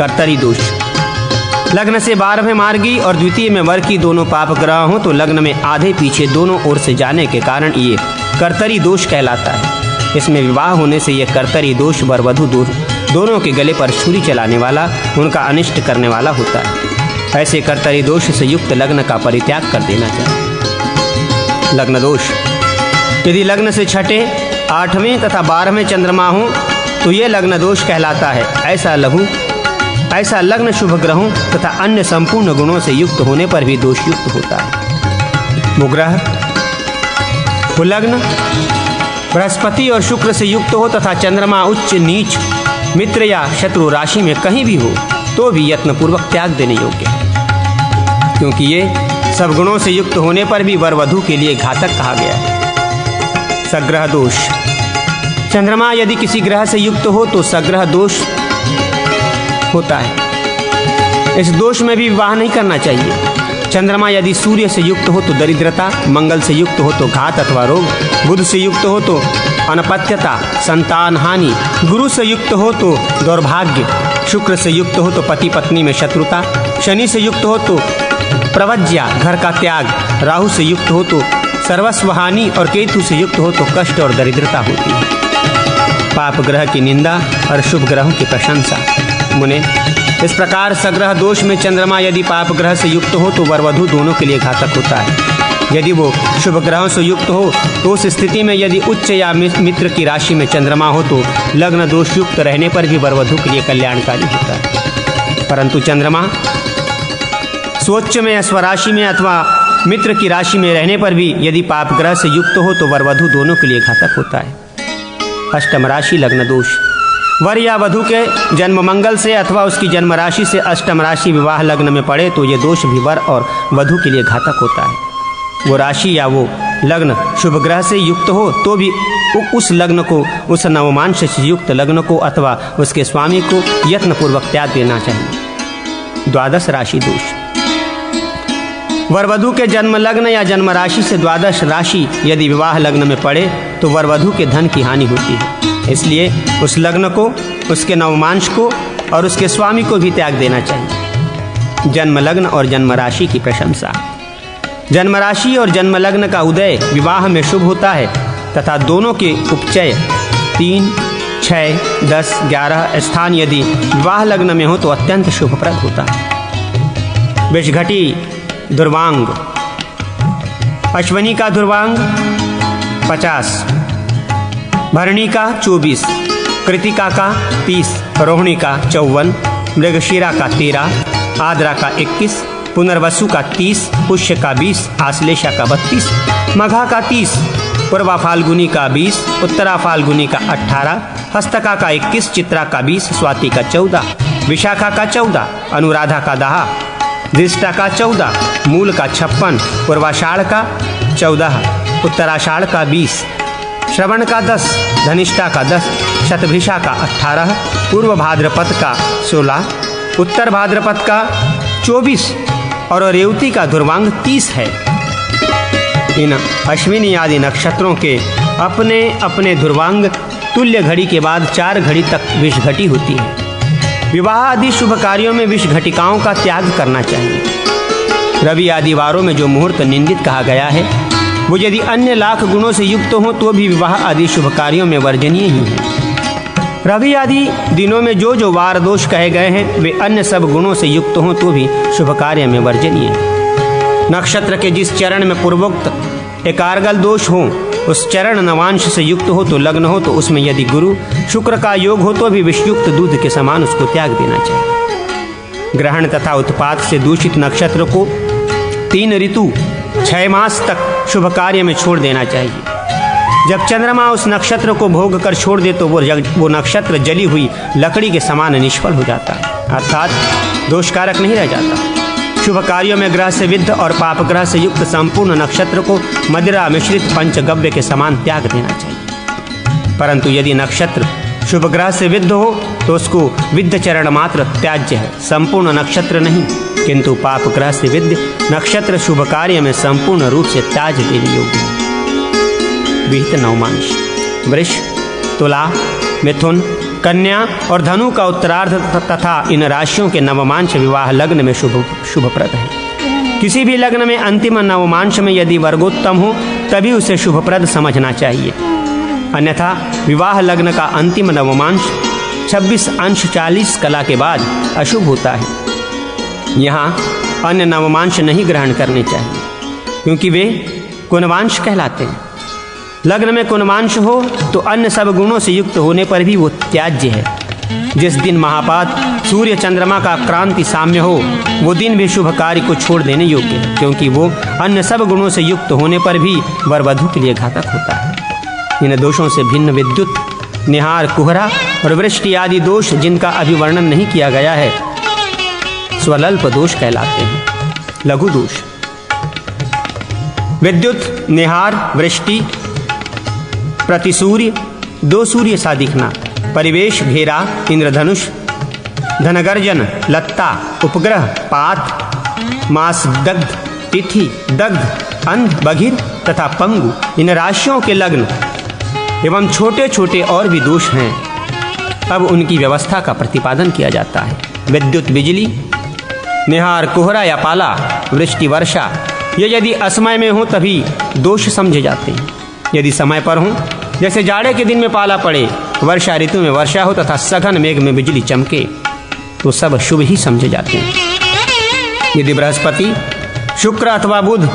कर्तरी दोष। लग्न से 12वें मार्गी और द्वितीय में वर की दोनों पाप ग्रह हों तो लग्न में आधे पीछे दोनों ओर से जाने के कारण ये कर्तरी दोष कहलाता है। इसमें विवाह होने से यह कर्तरी दोष वर वधू दोनों के गले पर छुरी चलाने वाला, उनका अनिष्ट करने वाला होता है। ऐसे कर्तरी दोष से युक्त लग्न का परित्याग कर देना चाहिए। लग्न दोष। यदि लग्न से 6ठे, 8वें तथा 12वें चंद्रमा हो तो यह लग्न दोष कहलाता है। ऐसा लग्न शुभ ग्रहों तथा अन्य संपूर्ण गुणों से युक्त होने पर भी दोष युक्त होता है। वो ग्रह, वो लग्न बृहस्पति और शुक्र से युक्त हो तथा चंद्रमा उच्च, नीच, मित्र या शत्रु राशि में कहीं भी हो तो भी यत्नपूर्वक त्याग देने योग्य है, क्योंकि ये सब गुणों से युक्त होने पर भी वर वधू के लिए घातक कहा गया है। सग्रह दोष। चंद्रमा यदि किसी ग्रह से युक्त हो तो सग्रह दोष होता है। इस दोष में भी विवाह नहीं करना चाहिए। चंद्रमा यदि सूर्य से युक्त हो तो दरिद्रता, मंगल से युक्त हो तो घात अथवा रोग, बुध से युक्त हो तो अनपत्यता, संतान हानि, गुरु से युक्त हो तो दौर्भाग्य, शुक्र से युक्त हो तो पति पत्नी में शत्रुता, शनि से युक्त हो तो प्रवज्या, घर का त्याग, राहु से युक्त हो तो सर्वस्व हानि और केतु से युक्त हो तो कष्ट और दरिद्रता होती है। पाप ग्रह की निंदा और शुभ ग्रहों की प्रशंसा। मुने, इस प्रकार सग्रह दोष में चंद्रमा यदि पाप ग्रह से युक्त हो तो वर वधू दोनों के लिए घातक होता है। यदि वो शुभ ग्रहों से युक्त हो तो उस स्थिति में यदि उच्च या मित्र की राशि में चंद्रमा हो तो लग्न दोष युक्त रहने पर भी वर वधू के लिए कल्याणकारी होता है। परंतु चंद्रमा स्वोच्च में या स्वराशि में अथवा मित्र की राशि में रहने पर भी यदि पाप ग्रह से युक्त हो तो वर वधू दोनों के लिए घातक होता है। अष्टम राशि लग्न दोष। वर या वधू के जन्म मंगल से अथवा उसकी जन्म राशि से अष्टम राशि विवाह लग्न में पड़े तो ये दोष भी वर और वधू के लिए घातक होता है। वो राशि या वो लग्न शुभ ग्रह से युक्त हो तो भी उस लग्न को, उस नवमांश से युक्त लग्न को अथवा उसके स्वामी को यत्नपूर्वक त्याग देना चाहिए। द्वादश राशि दोष। वर वधू के जन्म लग्न या जन्म राशि से द्वादश राशि यदि विवाह लग्न में पड़े तो वर वधू के धन की हानि होती है। इसलिए उस लग्न को, उसके नवमांश को और उसके स्वामी को भी त्याग देना चाहिए। जन्म लग्न और जन्म राशि की प्रशंसा। जन्म राशि और जन्म लग्न का उदय विवाह में शुभ होता है तथा दोनों के उपचय 3, 6, 10, 11 स्थान यदि विवाह लग्न में हो तो अत्यंत शुभप्रद होता है। विषघटी दुर्वांग। अश्वनी का दुर्वांग 50, भरणी का 24, कृतिका का 30, रोहिणी का 54, मृगशिरा का 13, आद्रा का 21, पुनर्वसु का 30, पुष्य का 20, आश्लेषा का 32, मघा का 30, पूर्वा फाल्गुनी का 20, उत्तरा फाल्गुनी का 18, हस्तका का 21, चित्रा का 20, स्वाति का 14, विशाखा का 14, अनुराधा का 10, ज्येष्ठा का 14, मूल का 56, पूर्वाषाढ़ का 14, उत्तराषाढ़ का 20, श्रवण का 10, धनिष्ठा का 10, शतभिषा का 18, पूर्व भाद्रपद का 16, उत्तर भाद्रपद का 24 और रेवती का दुर्वांग 30 है। इन अश्विनी आदि नक्षत्रों के अपने अपने दुर्वांग तुल्य घड़ी के बाद 4 घड़ी तक विषघटी होती है। विवाह आदि शुभ कार्यों में विष घटिकाओं का त्याग करना चाहिए। रवि आदि वारों में जो मुहूर्त निंदित कहा गया है वो यदि अन्य लाख गुणों से युक्त हो तो भी विवाह आदि शुभ कार्यों में वर्जनीय ही है। रवि आदि दिनों में जो जो वार दोष कहे गए हैं वे अन्य सब गुणों से युक्त हों तो भी शुभ कार्य में वर्जनीय है। नक्षत्र के जिस चरण में पूर्वोक्त एकारगल दोष हो उस चरण नवांश से युक्त हो तो लग्न हो तो उसमें यदि गुरु शुक्र का योग हो तो भी विषयुक्त दूध के समान उसको त्याग देना चाहिए। ग्रहण तथा उत्पात से दूषित नक्षत्र को 3 ऋतु 6 मास तक शुभ कार्य में छोड़ देना चाहिए। जब चंद्रमा उस नक्षत्र को भोग कर छोड़ दे तो वो नक्षत्र जली हुई लकड़ी के समान निष्फल हो जाता है, अर्थात दोषकारक नहीं रह जाता। शुभ कार्यों में ग्रह से विद्ध और पाप ग्रह से युक्त संपूर्ण नक्षत्र को मदिरा मिश्रित पंचगव्य के समान त्याग देना चाहिए। परंतु यदि नक्षत्र शुभ ग्रह से विद्ध हो तो उसको विद्ध चरण मात्र त्याज्य है, संपूर्ण नक्षत्र नहीं। किंतु पाप ग्रह से विद्ध नक्षत्र शुभ कार्य में संपूर्ण रूप से त्याज देने योग्य है। विहित नवमांश। वृष, तुला, मिथुन, कन्या और धनु का उत्तरार्ध तथा इन राशियों के नवमांश विवाह लग्न में शुभप्रद है। किसी भी लग्न में अंतिम नवमांश में यदि वर्गोत्तम हो तभी उसे शुभप्रद समझना चाहिए, अन्यथा विवाह लग्न का अंतिम नवमांश 26 अंश 40 कला के बाद अशुभ होता है। यहाँ अन्य नवमांश नहीं ग्रहण करने चाहिए क्योंकि वे कुनवांश कहलाते हैं। लग्न में कुनवांश हो तो अन्य सब गुणों से युक्त होने पर भी वो त्याज्य है। जिस दिन महापात सूर्य चंद्रमा का क्रांति साम्य हो वो दिन भी शुभ कार्य को छोड़ देने योग्य है, क्योंकि वो अन्य सब गुणों से युक्त होने पर भी वर वधू के लिए घातक होता है। इन दोषों से भिन्न विद्युत, निहार, कुहरा और वृष्टि आदि दोष जिनका अभी वर्णन नहीं किया गया है स्वल्प दोष कहलाते हैं। लघु दोष विद्युत, निहार, वृष्टि, प्रतिसूर्य, दो सूर्य सा दिखना, परिवेश, घेरा, इंद्रधनुष, धनगर्जन, लत्ता, उपग्रह, पात, मास दग्ध, तिथि, दग्ध, अंध, बधिर तथा पंगु इन राशियों के लग्न एवं छोटे छोटे और भी दोष हैं। अब उनकी व्यवस्था का प्रतिपादन किया जाता है। विद्युत, बिजली, निहार, कोहरा या पाला, वृष्टि, वर्षा ये यदि असमय में हो तभी दोष समझे जाते हैं। यदि समय पर हो, जैसे जाड़े के दिन में पाला पड़े, वर्षा ऋतु में वर्षा हो तथा सघन मेघ में बिजली चमके तो सब शुभ ही समझे जाते हैं। यदि बृहस्पति, शुक्र अथवा बुध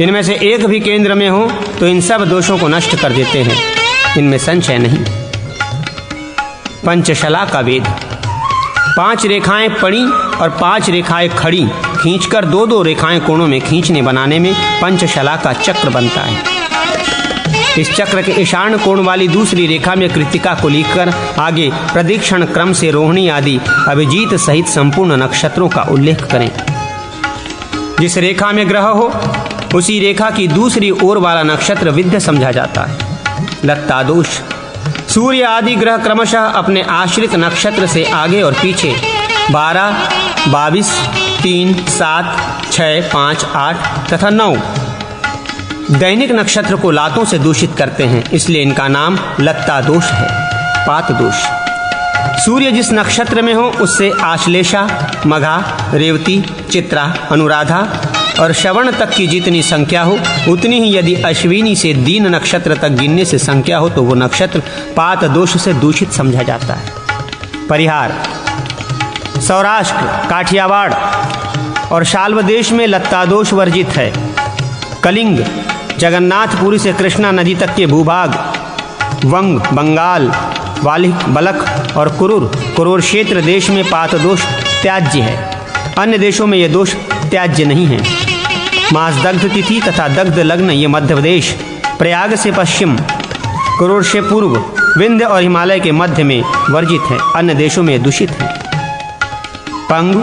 इनमें से एक भी केंद्र में हो तो इन सब दोषों को नष्ट कर देते हैं, इनमें संशय नहीं। पंचशला का वेद 5 रेखाएं पड़ी और 5 रेखाएं खड़ी खींचकर 2-2 रेखाएं कोणों में खींचने बनाने में पंचशला का चक्र बनता है। इस चक्र के ईशान कोण वाली दूसरी रेखा में कृतिका को लेकर आगे प्रदक्षिण क्रम से रोहिणी आदि अभिजीत सहित संपूर्ण नक्षत्रों का उल्लेख करें। जिस रेखा में ग्रह हो उसी रेखा की दूसरी ओर वाला नक्षत्र विद्य समझा जाता है। लत्ता दोष सूर्य आदि ग्रह क्रमशः अपने आश्रित नक्षत्र से आगे और पीछे 12, 22, 3, 7, 6, 5, 8 तथा 9 दैनिक नक्षत्र को लातों से दूषित करते हैं, इसलिए इनका नाम लत्ता दोष है। पात दोष सूर्य जिस नक्षत्र में हो उससे आश्लेषा, मघा, रेवती, चित्रा, अनुराधा और श्रवण तक की जितनी संख्या हो उतनी ही यदि अश्विनी से दीन नक्षत्र तक गिनने से संख्या हो तो वो नक्षत्र पात दोष से दूषित समझा जाता है। परिहार सौराष्ट्र, काठियावाड़ और शाल्व देश में लत्ता दोष वर्जित है। कलिंग, जगन्नाथपुरी से कृष्णा नदी तक के भूभाग, वंग, बंगाल, वालिक, बलख और कुरूर क्षेत्र देश में पात दोष त्याज्य है। अन्य देशों में ये दोष त्याज्य नहीं है। मास दग्ध तिथि तथा दग्ध लग्न ये मध्य प्रदेश, प्रयाग से पश्चिम, कुरूर से पूर्व, विंध्य और हिमालय के मध्य में वर्जित है। अन्य देशों में दूषित है। पंग,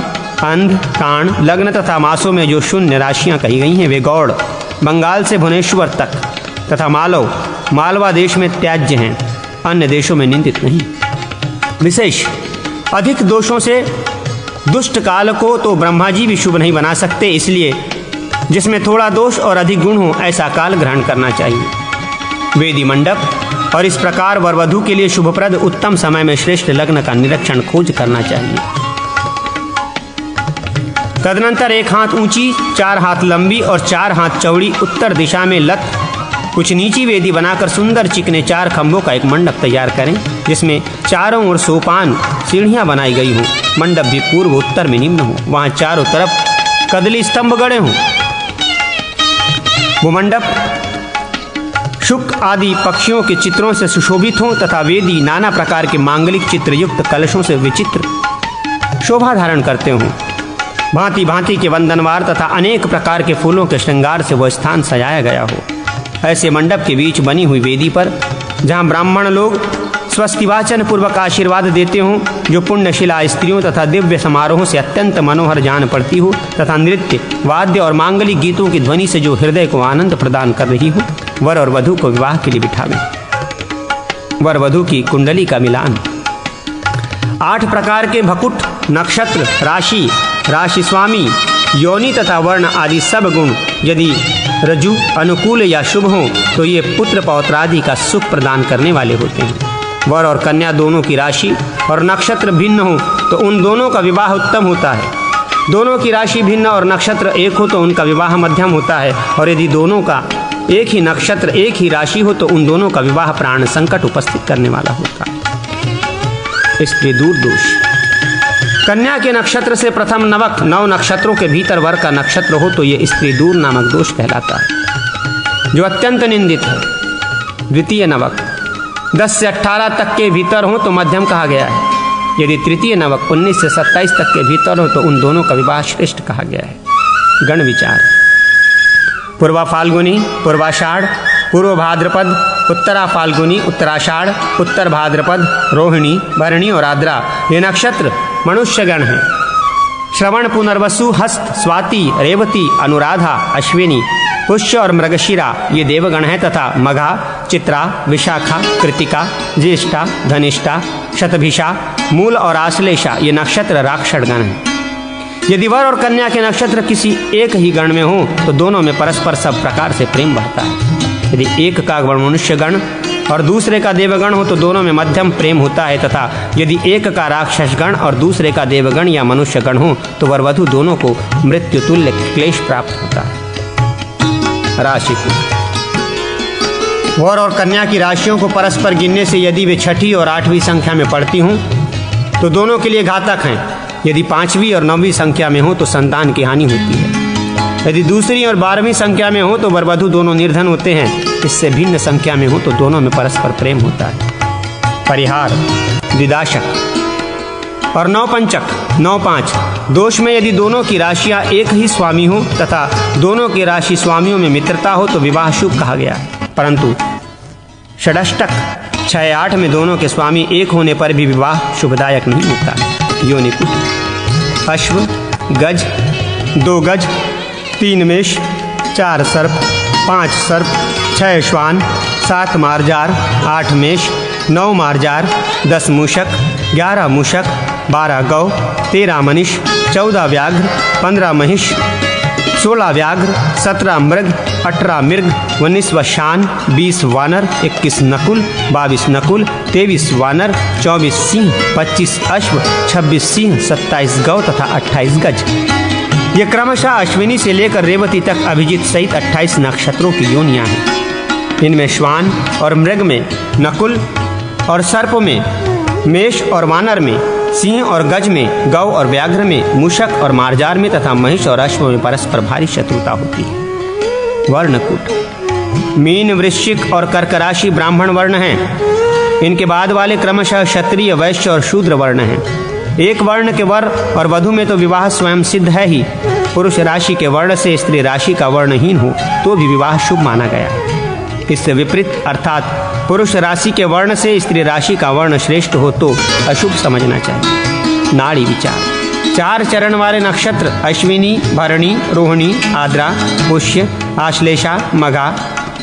अंध, काण, लग्न तथा मासों में जो शून्य राशियां कही गई हैं वे गौड़, बंगाल से भुवनेश्वर तक तथा मालव, मालवा देश में त्याज्य हैं। अन्य देशों में निंदित नहीं। विशेष अधिक दोषों से दुष्ट काल को तो ब्रह्मा जी भी शुभ नहीं बना सकते, इसलिए जिसमें थोड़ा दोष और अधिक गुण हो ऐसा काल ग्रहण करना चाहिए। वेदी मंडप और इस प्रकार वर वधू के लिए शुभप्रद उत्तम समय में श्रेष्ठ लग्न का निरीक्षण खोज करना चाहिए। तदनंतर 1 हाथ ऊंची, 4 हाथ लंबी और 4 हाथ चौड़ी उत्तर दिशा में लत कुछ नीची वेदी बनाकर सुंदर चिकने 4 खंभों का एक मंडप तैयार करें, जिसमें चारों ओर सोपान सीढ़ियां बनाई गई हों। मंडप भी पूर्व उत्तर में निम्न हो, वहां चारों तरफ कदली स्तंभ गड़े हों। वो मंडप शुक आदि पक्षियों के चित्रों से सुशोभित हों तथा वेदी नाना प्रकार के मांगलिक चित्र युक्त कलशों से विचित्र शोभा धारण करते हों। भांति भांति के वंदनवार तथा अनेक प्रकार के फूलों के श्रृंगार से वह स्थान सजाया गया हो। ऐसे मंडप के बीच बनी हुई वेदी पर जहाँ ब्राह्मण लोग स्वस्तिवाचन पूर्वक आशीर्वाद देते हों, जो पुण्यशिला स्त्रियों तथा दिव्य समारोहों से अत्यंत मनोहर जान पड़ती हो तथा नृत्य, वाद्य और मांगलिक गीतों की ध्वनि से जो हृदय को आनंद प्रदान कर रही हो, वर और वधू को विवाह के लिए बिठावें। वर वधू की कुंडली का मिलान। 8 प्रकार के भकुट, नक्षत्र, राशि, राशि स्वामी, योनि तथा वर्ण आदि सब गुण यदि रजु, अनुकूल या शुभ हों तो ये पुत्र पौत्रादि का सुख प्रदान करने वाले होते हैं। वर और कन्या दोनों की राशि और नक्षत्र भिन्न हो तो उन दोनों का विवाह उत्तम होता है। दोनों की राशि भिन्न और नक्षत्र एक हो तो उनका विवाह मध्यम होता है। और यदि दोनों का एक ही नक्षत्र एक ही राशि हो तो उन दोनों का विवाह प्राण संकट उपस्थित करने वाला होता है। स्त्री दूर दोष। कन्या के नक्षत्र से प्रथम नवक 9 नक्षत्रों के भीतर वर का नक्षत्र हो तो ये स्त्री दूर नामक दोष कहलाता है, जो अत्यंत निंदित है। द्वितीय नवक 10 से 18 तक के भीतर हो तो मध्यम कहा गया है। यदि तृतीय नवक 19 से 27 तक के भीतर हो तो उन दोनों का विवाह श्रेष्ठ कहा गया है। गण विचार। पूर्वा फाल्गुनी, पूर्वाषाढ़, पूर्व भाद्रपद, उत्तरा फाल्गुनी, उत्तराषाढ़, उत्तर भाद्रपद, रोहिणी, भरणी और आद्रा ये नक्षत्र मनुष्यगण हैं। श्रवण, पुनर्वसु, हस्त, स्वाति, रेवती, अनुराधा, अश्विनी, पुष्य और मृगशिरा ये देवगण हैं तथा मघा, चित्रा, विशाखा, कृतिका, ज्येष्ठा, धनिष्ठा, शतभिषा, मूल और आश्लेषा ये नक्षत्र राक्षसगण हैं। यदि वर और कन्या के नक्षत्र किसी एक ही गण में हो तो दोनों में परस्पर सब प्रकार से प्रेम बढ़ता है। यदि एक का गण मनुष्यगण और दूसरे का देवगण हो तो दोनों में मध्यम प्रेम होता है तथा यदि एक का राक्षसगण और दूसरे का देवगण या मनुष्यगण हो तो वर वधु दोनों को मृत्यु तुल्य क्लेश प्राप्त होता है। राशि। वर और कन्या की राशियों को परस्पर गिनने से यदि वे 6ठी और 8वीं संख्या में पड़ती हों तो दोनों के लिए घातक हैं। यदि 5वीं और 9वीं संख्या में हो तो संतान की हानि होती है। यदि दूसरी और 12वीं संख्या में हो तो वर वधु दोनों निर्धन होते हैं। इससे भिन्न संख्या में हो तो दोनों में परस्पर प्रेम होता है। परिहार। द्विदाशक और 9 पंचक 9 5 दोष में यदि दोनों की राशियां एक ही स्वामी हो तथा दोनों की राशि स्वामियों में मित्रता हो तो विवाह शुभ कहा गया है। परंतु षष्टक 6 8 में दोनों के स्वामी एक होने पर भी विवाह शुभदायक नहीं होता। योनिकुट। अश्व, गज, 2 गज, 3 मेष, 4 सर्प, 5 सर्प, 6 श्वान, 7 मार्जार, 8 मेष, 9 मार्जार, 10 मूषक, 11 मूषक, 12 गौ, 13 मनिष, 14 व्याघ्र, 15 महिष, 16 व्याघ्र, 17 मृग, 18 मृग, 19 शान, 20 वानर, 21 नकुल, 22 नकुल, 23 वानर, 24 सिंह, 25 अश्व, 26 सिंह, 27 गौ तथा 28 गज। ये क्रमशः अश्विनी से लेकर रेवती तक अभिजीत सहित 28 नक्षत्रों की योनियां हैं। इनमें श्वान और मृग में नकुल और सर्प में मेष और वानर में, सिंह और गज में, गौ और व्याघ्र में, मूषक और मार्जार में तथा महिष और अश्व में परस्पर भारी शत्रुता होती है। वर्णकूट। मीन, वृश्चिक और कर्क राशि ब्राह्मण वर्ण हैं। इनके बाद वाले क्रमशः क्षत्रिय, वैश्य और शूद्र वर्ण हैं। एक वर्ण के वर और वधु में तो विवाह स्वयं सिद्ध है ही। पुरुष राशि के वर्ण से स्त्री राशि का वर्णहीन हो तो भी विवाह शुभ माना गया है। इससे विपरीत अर्थात पुरुष राशि के वर्ण से स्त्री राशि का वर्ण श्रेष्ठ हो तो अशुभ समझना चाहिए। नाड़ी विचार। 4 चरण वाले नक्षत्र अश्विनी, भरणी, रोहिणी, आद्रा, पुष्य, आश्लेषा, मघा,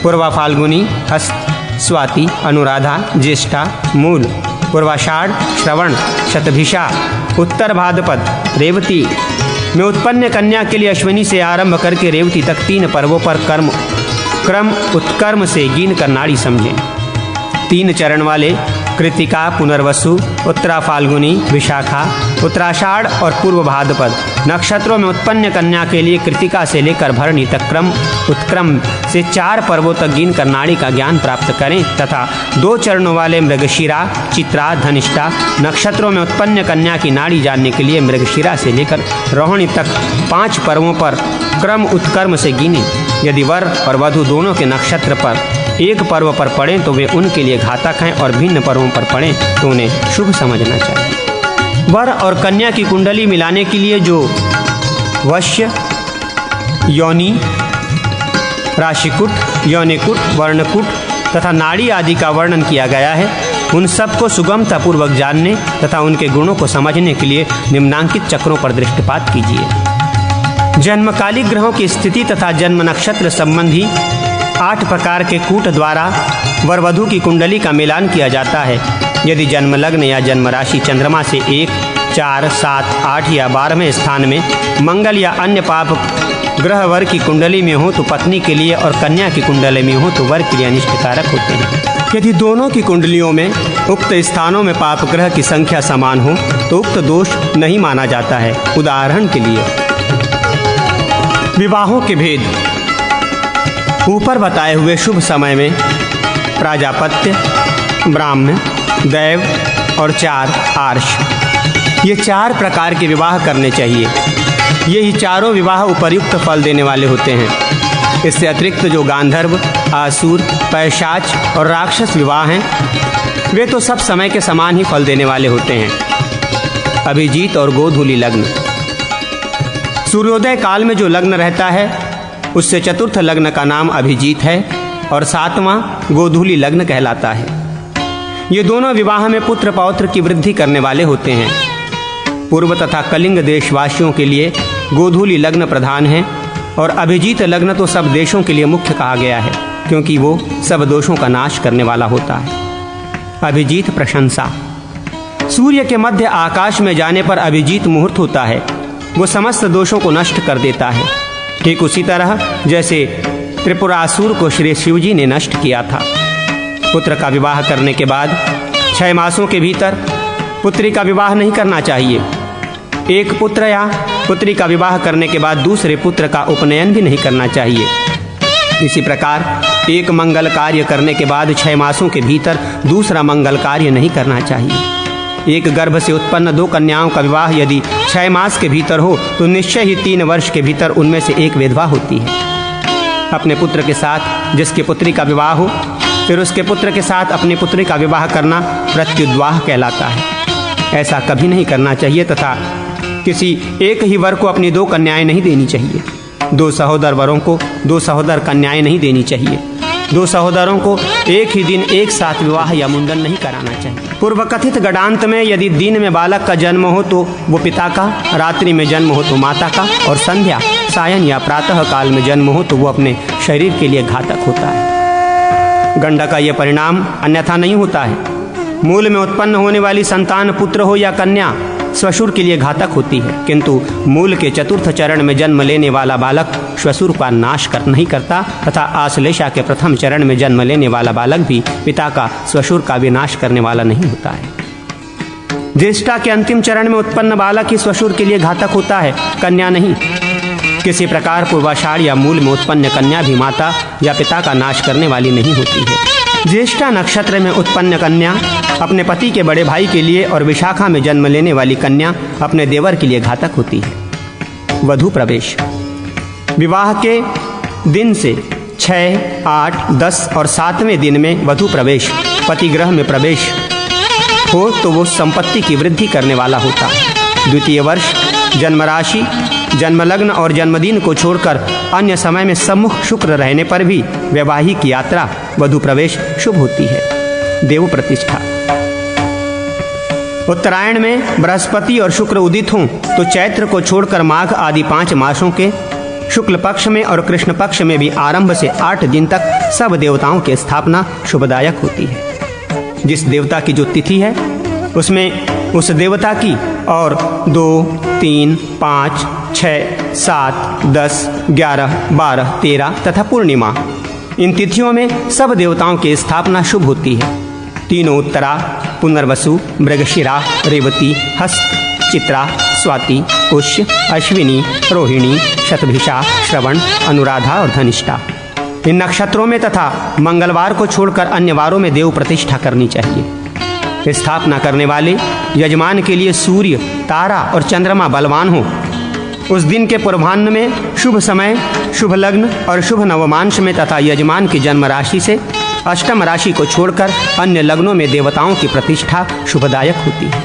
पूर्वा फाल्गुनी, हस्त, स्वाति, अनुराधा, ज्येष्ठा, मूल, पूर्वाषाढ़, श्रवण, शतभिषा, उत्तर भाद्रपद, रेवती में उत्पन्न कन्या के लिए अश्विनी से आरंभ करके रेवती तक 3 पर्वों पर क्रम उत्कर्म से गिन कर नाड़ी समझें। 3 चरण वाले कृतिका, पुनर्वसु, उत्तरा फाल्गुनी, विशाखा, उत्तराषाढ़ और पूर्व भाद्रपद नक्षत्रों में उत्पन्न कन्या के लिए कृतिका से लेकर भरणी तक क्रम उत्क्रम से 4 पर्वों तक गिन कर नाड़ी का ज्ञान प्राप्त करें तथा 2 चरणों वाले मृगशिरा, चित्रा, धनिष्ठा नक्षत्रों में उत्पन्न कन्या की नाड़ी जानने के लिए मृगशिरा से लेकर रोहिणी तक 5 पर्वों पर क्रम उत्कर्म से गिने। यदि वर और वधु दोनों के नक्षत्र पर एक पर्व पर पड़ें तो वे उनके लिए घातक हैं और भिन्न पर्वों पर पड़ें तो उन्हें शुभ समझना चाहिए। वर और कन्या की कुंडली मिलाने के लिए जो वश्य, योनि, राशिकुट, योनिकुट, वर्णकुट तथा नाड़ी आदि का वर्णन किया गया है उन सबको सुगमतापूर्वक जानने तथा उनके गुणों को समझने के लिए निम्नांकित चक्रों पर दृष्टिपात कीजिए। जन्मकालिक ग्रहों की स्थिति तथा जन्म नक्षत्र संबंधी 8 प्रकार के कूट द्वारा वर वधु की कुंडली का मिलान किया जाता है। यदि जन्म लग्न या जन्म राशि चंद्रमा से 1, 4, 7, 8 या 12वें स्थान में मंगल या अन्य पाप ग्रह वर की कुंडली में हो तो पत्नी के लिए और कन्या की कुंडली में हो तो वर के लिए अनिष्टकारक होते हैं। यदि दोनों की कुंडलियों में उक्त स्थानों में पाप ग्रह की संख्या समान हो तो उक्त दोष नहीं माना जाता है। उदाहरण के लिए विवाहों के भेद। ऊपर बताए हुए शुभ समय में प्राजापत्य, ब्राह्मण, दैव और 4 आर्ष, ये 4 प्रकार के विवाह करने चाहिए। यही चारों विवाह उपर्युक्त फल देने वाले होते हैं। इससे अतिरिक्त जो गांधर्व, आसुर, पैशाच और राक्षस विवाह हैं, वे तो सब समय के समान ही फल देने वाले होते हैं। अभिजीत और गोधूली लग्न। सूर्योदय काल में जो लग्न रहता है उससे चतुर्थ लग्न का नाम अभिजीत है और 7वां गोधूली लग्न कहलाता है। ये दोनों विवाह में पुत्र पौत्र की वृद्धि करने वाले होते हैं। पूर्व तथा कलिंग देशवासियों के लिए गोधूली लग्न प्रधान है और अभिजीत लग्न तो सब देशों के लिए मुख्य कहा गया है, क्योंकि वो सब दोषों का नाश करने वाला होता है। अभिजीत प्रशंसा। सूर्य के मध्य आकाश में जाने पर अभिजीत मुहूर्त होता है। वो समस्त दोषों को नष्ट कर देता है। ठीक उसी तरह जैसे त्रिपुरासुर को श्री शिवजी ने नष्ट किया था। पुत्र का विवाह करने के बाद 6 मासों के भीतर पुत्री का विवाह नहीं करना चाहिए। एक पुत्र या पुत्री का विवाह करने के बाद दूसरे पुत्र का उपनयन भी नहीं करना चाहिए। इसी प्रकार एक मंगल कार्य करने के बाद 6 मासों के भीतर दूसरा मंगल कार्य नहीं करना चाहिए। एक गर्भ से उत्पन्न 2 कन्याओं का विवाह यदि 6 मास के भीतर हो तो निश्चय ही 3 वर्ष के भीतर उनमें से एक विधवा होती है। अपने पुत्र के साथ जिसकी पुत्री का विवाह हो फिर उसके पुत्र के साथ अपनी पुत्री का विवाह करना प्रत्युद्वाह कहलाता है। ऐसा कभी नहीं करना चाहिए तथा किसी एक ही वर को अपनी 2 कन्याएं नहीं देनी चाहिए। 2 सहोदर वरों को 2 सहोदर कन्याएं नहीं देनी चाहिए। 2 सहोदरों को एक ही दिन एक साथ विवाह या मुंडन नहीं कराना चाहिए। पूर्व कथित गडांत में यदि दिन में बालक का जन्म हो तो वो पिता का, रात्रि में जन्म हो तो माता का और संध्या, सायं या प्रातः काल में जन्म हो तो वो अपने शरीर के लिए घातक होता है। गंडक का यह परिणाम अन्यथा नहीं होता है। मूल में उत्पन्न होने वाली संतान पुत्र हो या कन्या श्वशुर के लिए घातक होती है, किंतु मूल के चतुर्थ चरण में जन्म लेने वाला बालक श्वशुर का नाश नहीं करता तथा आश्लेषा के प्रथम चरण में जन्म लेने वाला बालक भी पिता का श्वशुर का विनाश करने वाला नहीं होता है। ज्येष्ठा के अंतिम चरण में उत्पन्न बालक ही श्वशुर के लिए घातक होता है, कन्या नहीं। किसी प्रकार पूर्वाषाढ़ या मूल में उत्पन्न कन्या भी माता या पिता का नाश करने वाली नहीं होती है। ज्येष्ठा नक्षत्र में उत्पन्न कन्या अपने पति के बड़े भाई के लिए और विशाखा में जन्म लेने वाली कन्या अपने देवर के लिए घातक होती है। वधू प्रवेश। विवाह के दिन से 6, 8, 10 और 7वें दिन में वधू प्रवेश पति गृह में प्रवेश हो तो वो संपत्ति की वृद्धि करने वाला होता है। द्वितीय वर्ष जन्म राशि, जन्म लग्न और जन्मदिन को छोड़कर अन्य समय में सम्मुख शुक्र रहने पर भी वैवाहिक यात्रा वधू प्रवेश शुभ होती है। देव प्रतिष्ठा। उत्तरायण में बृहस्पति और शुक्र उदित हों तो चैत्र को छोड़कर माघ आदि 5 मासों के शुक्ल पक्ष में और कृष्ण पक्ष में भी आरंभ से 8 दिन तक सब देवताओं की स्थापना शुभदायक होती है। जिस देवता की जो तिथि है उसमें उस देवता की और 2, 3, 5, 6, 7, 10, 11, 12, 13 तथा पूर्णिमा, इन तिथियों में सब देवताओं की स्थापना शुभ होती है। तीनों उत्तरा, पुनर्वसु, मृगशिरा, रेवती, हस्त, चित्रा, स्वाति, पुष्य, अश्विनी, रोहिणी, शतभिषा, श्रवण, अनुराधा और धनिष्ठा, इन नक्षत्रों में तथा मंगलवार को छोड़कर अन्य वारों में देव प्रतिष्ठा करनी चाहिए। स्थापना करने वाले यजमान के लिए सूर्य, तारा और चंद्रमा बलवान हो। उस दिन के पूर्वाह्न में शुभ समय, शुभ लग्न और शुभ नवमांश में तथा यजमान की जन्म राशि से अष्टम राशि को छोड़कर अन्य लग्नों में देवताओं की प्रतिष्ठा शुभदायक होती है।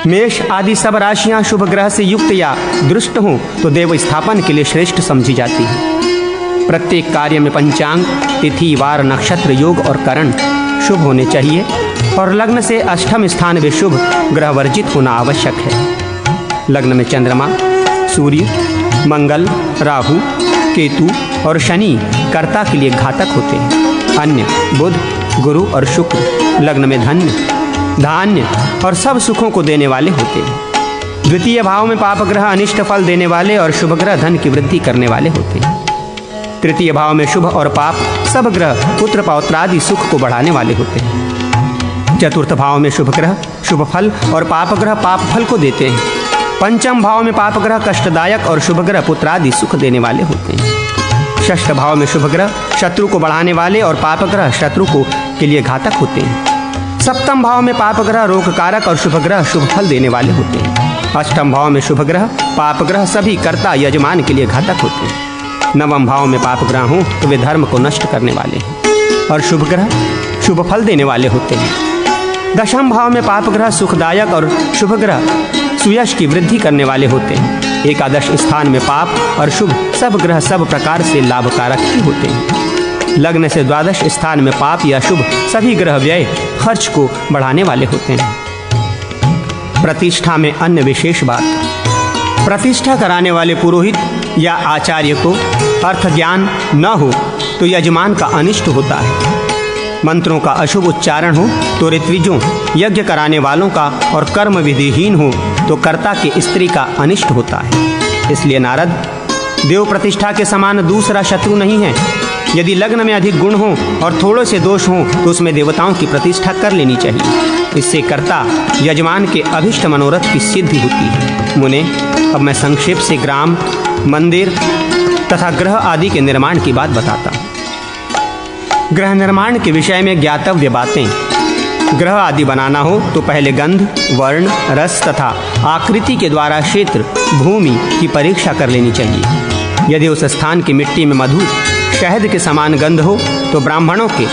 मेष आदि सब राशियां शुभ ग्रह से युक्त या दृष्ट हों तो देव स्थापन के लिए श्रेष्ठ समझी जाती है। प्रत्येक कार्य में पंचांग, तिथि, वार, नक्षत्र, योग और करण शुभ होने चाहिए और लग्न से अष्टम स्थान में शुभ ग्रह वर्जित होना आवश्यक है। लग्न में चंद्रमा, सूर्य, मंगल, राहु, केतु और शनि कर्ता के लिए घातक होते हैं। अन्य बुध, गुरु और शुक्र लग्न में धन्य, धान्य और सब सुखों को देने वाले होते हैं। द्वितीय भाव में पाप ग्रह अनिष्ट फल देने वाले और शुभ ग्रह धन की वृद्धि करने वाले होते हैं। तृतीय भाव में शुभ और पाप सब ग्रह पुत्र पौत्रादि सुख को बढ़ाने वाले होते हैं। चतुर्थ भाव में शुभ ग्रह शुभ फल और पाप ग्रह पाप फल को देते हैं। पंचम भाव में पाप ग्रह कष्टदायक और शुभ ग्रह पुत्रादि सुख देने वाले होते हैं। षष्ठ भाव में शुभ ग्रह शत्रु को बढ़ाने वाले और पाप ग्रह शत्रु को के लिए घातक होते हैं। सप्तम भाव में पाप ग्रह रोग कारक और शुभ ग्रह शुभ फल देने वाले होते हैं। अष्टम भाव में शुभ ग्रह पाप ग्रह सभी कर्ता यजमान के लिए घातक होते हैं। नवम भाव में पाप ग्रह हों तो वे धर्म को नष्ट करने वाले हैं और शुभ ग्रह शुभ फल देने वाले होते हैं। दशम भाव में पाप ग्रह सुखदायक और शुभ ग्रह सुयश की वृद्धि करने वाले होते हैं। एकादश स्थान में पाप और शुभ सब ग्रह सब प्रकार से लाभकारक ही होते हैं। लग्न से द्वादश स्थान में पाप या शुभ सभी ग्रह व्यय खर्च को बढ़ाने वाले होते हैं। प्रतिष्ठा में अन्य विशेष बात, प्रतिष्ठा कराने वाले पुरोहित या आचार्य को अर्थ ज्ञान न हो तो यजमान का अनिष्ट होता है। मंत्रों का अशुभ उच्चारण हो तो ऋत्विजों यज्ञ कराने वालों का और कर्म विधिहीन हो तो कर्ता के स्त्री का अनिष्ट होता है। इसलिए नारद, देव प्रतिष्ठा के समान दूसरा शत्रु नहीं है। यदि लग्न में अधिक गुण हो और थोड़े से दोष हो तो उसमें देवताओं की प्रतिष्ठा कर लेनी चाहिए। इससे कर्ता यजमान के अभिष्ट मनोरथ की सिद्धि होती है। मुने, अब मैं संक्षेप से ग्राम, मंदिर तथा ग्रह आदि के निर्माण की बात बताता हूँ। ग्रह निर्माण के विषय में ज्ञातव्य बातें, ग्रह आदि बनाना हो तो पहले गंध, वर्ण, रस तथा आकृति के द्वारा क्षेत्र, भूमि की परीक्षा कर लेनी चाहिए। यदि उस स्थान की मिट्टी में मधु, शहद के समान गंध हो तो ब्राह्मणों के,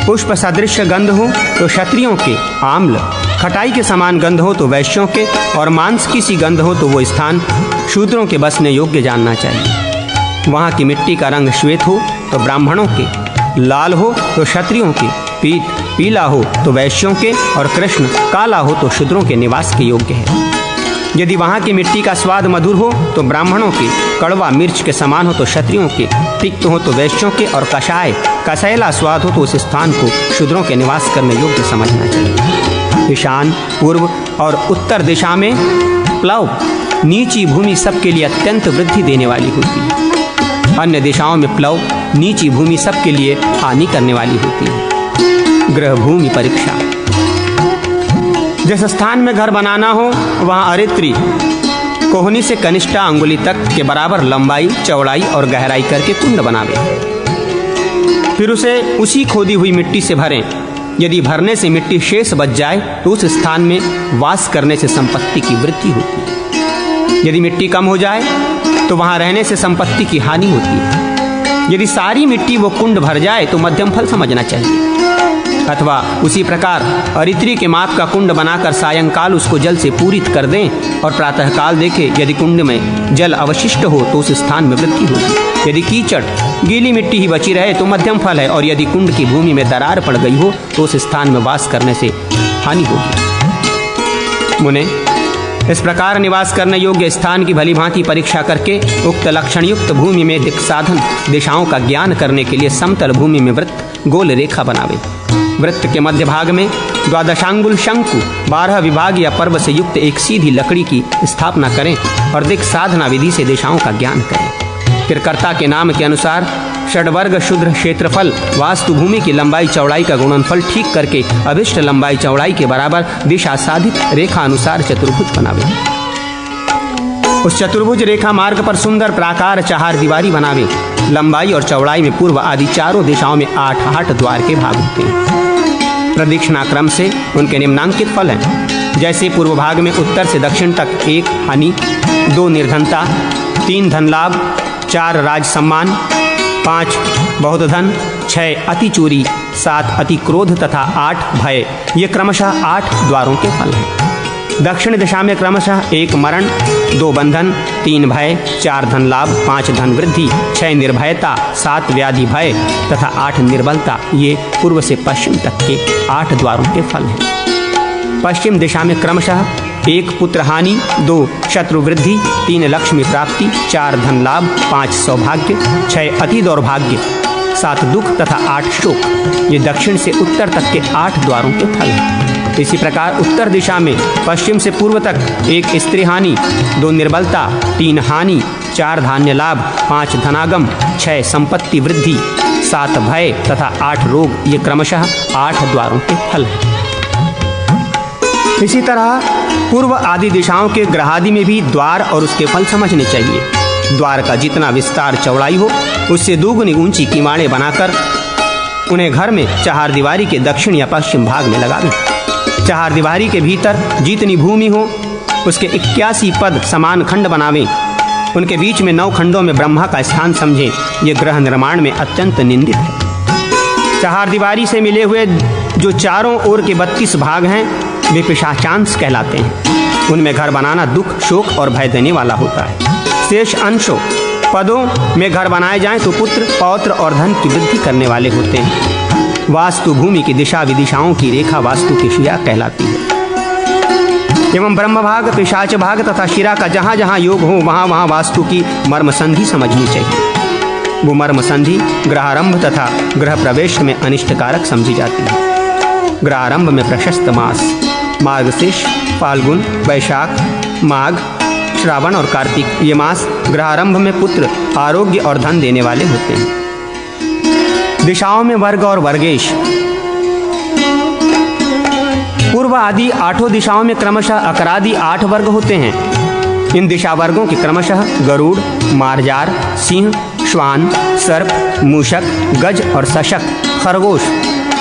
पुष्प सदृश गंध हो तो क्षत्रियों के, आम्ल, खटाई के समान गंध हो तो वैश्यों के और मांस की सी गंध हो तो वो स्थान शूद्रों के बसने योग्य जानना चाहिए। वहाँ की मिट्टी का रंग श्वेत हो तो ब्राह्मणों के, लाल हो तो क्षत्रियों के, पीला हो तो वैश्यों के और कृष्ण काला हो तो शूद्रों के निवास के योग्य है। यदि वहाँ की मिट्टी का स्वाद मधुर हो तो ब्राह्मणों के, कड़वा मिर्च के समान हो तो क्षत्रियों के, तिक्त हो तो वैश्यों के और कसैला स्वाद हो तो उस स्थान को शूद्रों के निवास करने योग्य समझना चाहिए। ईशान, पूर्व और उत्तर दिशा में प्लव, नीची भूमि सबके लिए अत्यंत वृद्धि देने वाली होती है। अन्य दिशाओं में प्लव, नीची भूमि सबके लिए हानि करने वाली होती है। ग्रह भूमि परीक्षा, जिस स्थान में घर बनाना हो वहाँ अरित्री कोहनी से कनिष्ठा अंगुली तक के बराबर लंबाई, चौड़ाई और गहराई करके कुंड बनावे। फिर उसे उसी खोदी हुई मिट्टी से भरें। यदि भरने से मिट्टी शेष बच जाए तो उस स्थान में वास करने से संपत्ति की वृद्धि होती है। यदि मिट्टी कम हो जाए तो वहाँ रहने से संपत्ति की हानि होती है। यदि सारी मिट्टी वो कुंड भर जाए तो मध्यम फल समझना चाहिए। अथवा उसी प्रकार अरित्री के माप का कुंड बनाकर सायंकाल उसको जल से पूरित कर दें और प्रातःकाल देखें। यदि कुंड में जल अवशिष्ट हो तो उस स्थान में वृद्धि होगी। यदि कीचड़, गीली मिट्टी ही बची रहे तो मध्यम फल है, और यदि कुंड की भूमि में दरार पड़ गई हो तो उस स्थान में वास करने से हानि होगी। मुने, इस प्रकार निवास करने योग्य स्थान की भली भांति परीक्षा करके उक्त लक्षण युक्त भूमि में दिक्साधन दिशाओं का ज्ञान करने के लिए समतल भूमि में वृत्त, गोल रेखा बनावे। वृत्त के मध्य भाग में द्वादशांगुल शंकु, 12 विभाग या पर्व से युक्त एक सीधी लकड़ी की स्थापना करें और दिक् साधना विधि से दिशाओं का ज्ञान करें। फिर कर्ता के नाम के अनुसार षड्वर्ग शुद्र क्षेत्रफल, वास्तु भूमि की लंबाई चौड़ाई का गुणनफल ठीक करके अभिष्ट लंबाई चौड़ाई के बराबर दिशा साधित रेखा अनुसार चतुर्भुज बनावे। उस चतुर्भुज रेखा मार्ग पर सुंदर प्राकार चार दीवारी बनावे। लंबाई और चौड़ाई में पूर्व आदि चारों दिशाओं में 8 द्वार के भाग होते हैं। प्रदक्षिणा क्रम से उनके निम्नांकित फल हैं, जैसे पूर्व भाग में उत्तर से दक्षिण तक 1 हानि, 2 निर्धनता, 3 धन लाभ, 4 राज सम्मान, 5 बहुत धन, 6 अति चोरी, 7 अति क्रोध तथा 8 भय। ये क्रमशः 8 द्वारों के फल हैं। दक्षिण दिशा में क्रमशः 1 मरण, 2 बंधन, 3 भय, 4 धन लाभ, 5 धन वृद्धि, 6 निर्भयता, 7 व्याधि भय तथा 8 निर्बलता। ये पूर्व से पश्चिम तक के 8 द्वारों के फल हैं। पश्चिम दिशा में क्रमशः 1 पुत्र हानि, 2 शत्रु वृद्धि, 3 लक्ष्मी प्राप्ति, 4 धन लाभ, 5 सौभाग्य, 6 अति दौर्भाग्य, 7 दुख तथा 8 शोक। ये दक्षिण से उत्तर तक के 8 द्वारों के फल हैं। इसी प्रकार उत्तर दिशा में पश्चिम से पूर्व तक 1 स्त्री हानि, 2 निर्बलता, 3 हानि, 4 धान्य लाभ, 5 धनागम, 6 संपत्ति वृद्धि, 7 भय तथा 8 रोग। ये क्रमशः 8 द्वारों के फल हैं। इसी तरह पूर्व आदि दिशाओं के ग्रहादि में भी द्वार और उसके फल समझने चाहिए। द्वार का जितना विस्तार चौड़ाई हो उससे दोगुनी ऊंची किवाड़ें बनाकर उन्हें घर में चहारदीवारी के दक्षिण या पश्चिम भाग में लगावें। चहारदीवारी के भीतर जितनी भूमि हो उसके 81 पद समान खंड बनावें। उनके बीच में 9 खंडों में ब्रह्मा का स्थान समझें। ये गृह निर्माण में अत्यंत निंदित है। चहारदीवारी से मिले हुए जो चारों ओर के 32 भाग हैं वे पिशाचांश कहलाते हैं। उनमें घर बनाना दुख, शोक और भय देने वाला होता है। शेष अंशों पदों में घर बनाए जाएं तो पुत्र, पौत्र और धन की वृद्धि करने वाले होते हैं। वास्तु भूमि की दिशा विदिशाओं की रेखा वास्तु की शिरा कहलाती है। एवं ब्रह्म भाग, पिशाच भाग तथा शिरा का जहाँ जहाँ योग हो वहाँ वहाँ वास्तु की मर्म संधि समझनी चाहिए। वो मर्म संधि ग्रहारंभ तथा गृह प्रवेश में अनिष्टकारक समझी जाती है। ग्रहारंभ में प्रशस्त मास मार्गशीर्ष, फाल्गुन, वैशाख, माघ, श्रावण और कार्तिक, ये मास ग्रहारंभ में पुत्र, आरोग्य और धन देने वाले होते हैं। दिशाओं में वर्ग और वर्गेश। पूर्व आदि 8 दिशाओं में क्रमशः अकरादि 8 वर्ग होते हैं। इन दिशा वर्गों के क्रमशः गरुड़, मार्जार, सिंह, श्वान, सर्प, मूषक, गज और शशक, खरगोश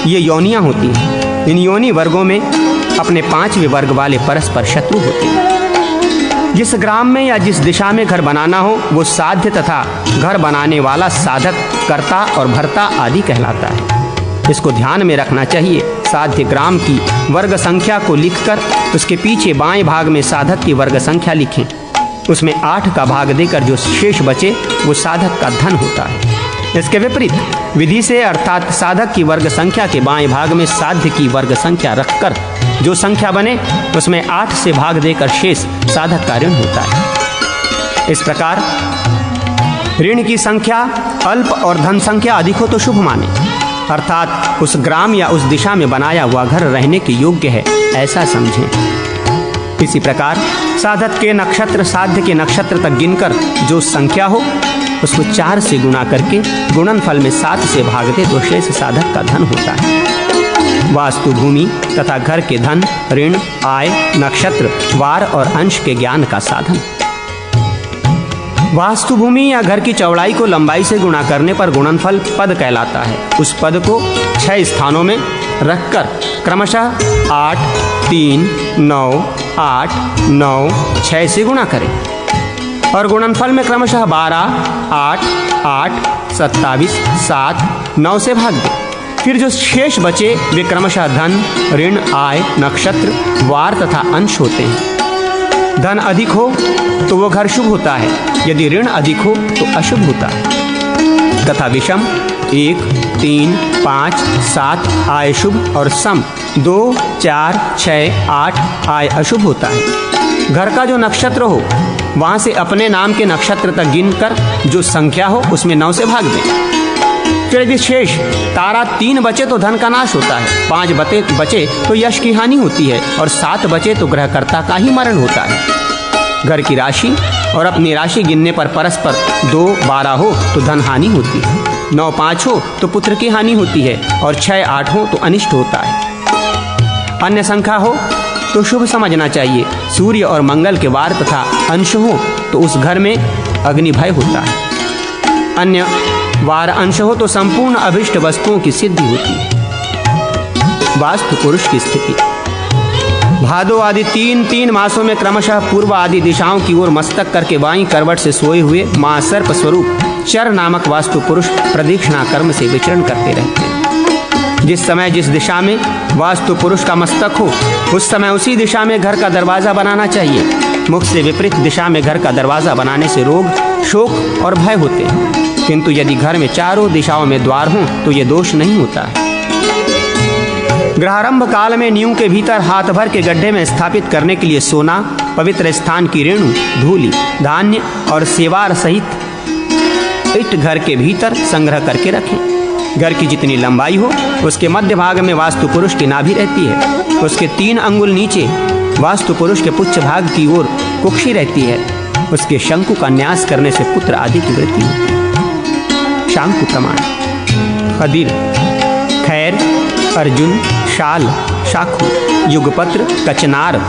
ये योनियां होती हैं। इन योनि वर्गों में अपने 5वें वर्ग वाले परस्पर शत्रु होते हैं। जिस ग्राम में या जिस दिशा में घर बनाना हो वो साध्य तथा घर बनाने वाला साधक, कर्ता और भर्ता आदि कहलाता है। इसको ध्यान में रखना चाहिए। साध्य ग्राम की वर्ग संख्या को लिखकर उसके पीछे बाएं भाग में साधक की वर्ग संख्या लिखें। उसमें 8 का भाग देकर जो शेष बचे वो साधक का धन होता है। इसके विपरीत विधि से अर्थात साधक की वर्ग संख्या के बाएं भाग में साध्य की वर्ग संख्या रखकर जो संख्या बने उसमें 8 से भाग देकर शेष साधक का ऋण होता है। इस प्रकार ऋण की संख्या अल्प और धन संख्या अधिक हो तो शुभ माने, अर्थात उस ग्राम या उस दिशा में बनाया हुआ घर रहने के योग्य है ऐसा समझें। इसी प्रकार साधक के नक्षत्र साध्य के नक्षत्र तक गिनकर जो संख्या हो उसको 4 से गुणा करके गुणनफल में 7 से भाग दे तो शेष साधक का धन होता है। वास्तु भूमि तथा घर के धन, ऋण, आय, नक्षत्र, वार और अंश के ज्ञान का साधन। वास्तु भूमि या घर की चौड़ाई को लंबाई से गुणा करने पर गुणनफल पद कहलाता है। उस पद को 6 स्थानों में रखकर क्रमशः 8, 3, 9, 8, 9, 6 से गुणा करें और गुणनफल में क्रमशः 12, 8, 8, 27, 7, 9 से भाग दें। फिर जो शेष बचे वे क्रमशः धन, ऋण, आय, नक्षत्र, वार तथा अंश होते हैं। धन अधिक हो तो वो घर शुभ होता है, यदि ऋण अधिक हो तो अशुभ होता है। तथा विषम 1, 3, 5, 7 आय शुभ और सम 2, 4, 6, 8 आय अशुभ होता है। घर का जो नक्षत्र हो वहाँ से अपने नाम के नक्षत्र तक गिनकर जो संख्या हो उसमें 9 से भाग दें। फिर यदि शेष तारा 3 बचे तो धन का नाश होता है, 5 बचे तो यश की हानि होती है और 7 बचे तो ग्रहकर्ता का ही मरण होता है। घर की राशि और अपनी राशि गिनने पर परस्पर 2, 12 हो तो धन हानि होती है, 9, 5 हो तो पुत्र की हानि होती है और 6, 8 हो तो अनिष्ट होता है। अन्य संख्या हो तो शुभ समझना चाहिए। सूर्य और मंगल के वार तथा अंश हो तो उस घर में अग्नि भय होता है। अन्य वार अंश हो तो संपूर्ण अभिष्ट वस्तुओं की सिद्धि होती है। वास्तु पुरुष की स्थिति भादो आदि 3 मासों में क्रमशः पूर्व आदि दिशाओं की ओर मस्तक करके बाईं करवट से सोए हुए मां सर्प स्वरूप चर नामक वास्तु पुरुष प्रदक्षिणा कर्म से विचरण करते रहते हैं। जिस समय जिस दिशा में वास्तु पुरुष का मस्तक हो उस समय उसी दिशा में घर का दरवाजा बनाना चाहिए। मुख से विपरीत दिशा में घर का दरवाजा बनाने से रोग, शोक और भय होते हैं, किंतु यदि घर में चारों दिशाओं में द्वार हों तो ये दोष नहीं होता है। ग्रहारंभ काल में नींव के भीतर हाथ भर के गड्ढे में स्थापित करने के लिए सोना, पवित्र स्थान की रेणु, धूलि, धान्य और सेवार सहित ईंट घर के भीतर संग्रह करके रखें। घर की जितनी लंबाई हो उसके मध्य भाग में वास्तु पुरुष की नाभि रहती है। उसके 3 अंगुल नीचे वास्तु पुरुष के पुच्छ भाग की ओर कुक्षी रहती है। उसके शंकु का न्यास करने से पुत्र आदि की वृद्धि होती है। शांकु प्रमाण खदिर, खैर, अर्जुन, शाल, शाखू। युगपत्र, कचनार,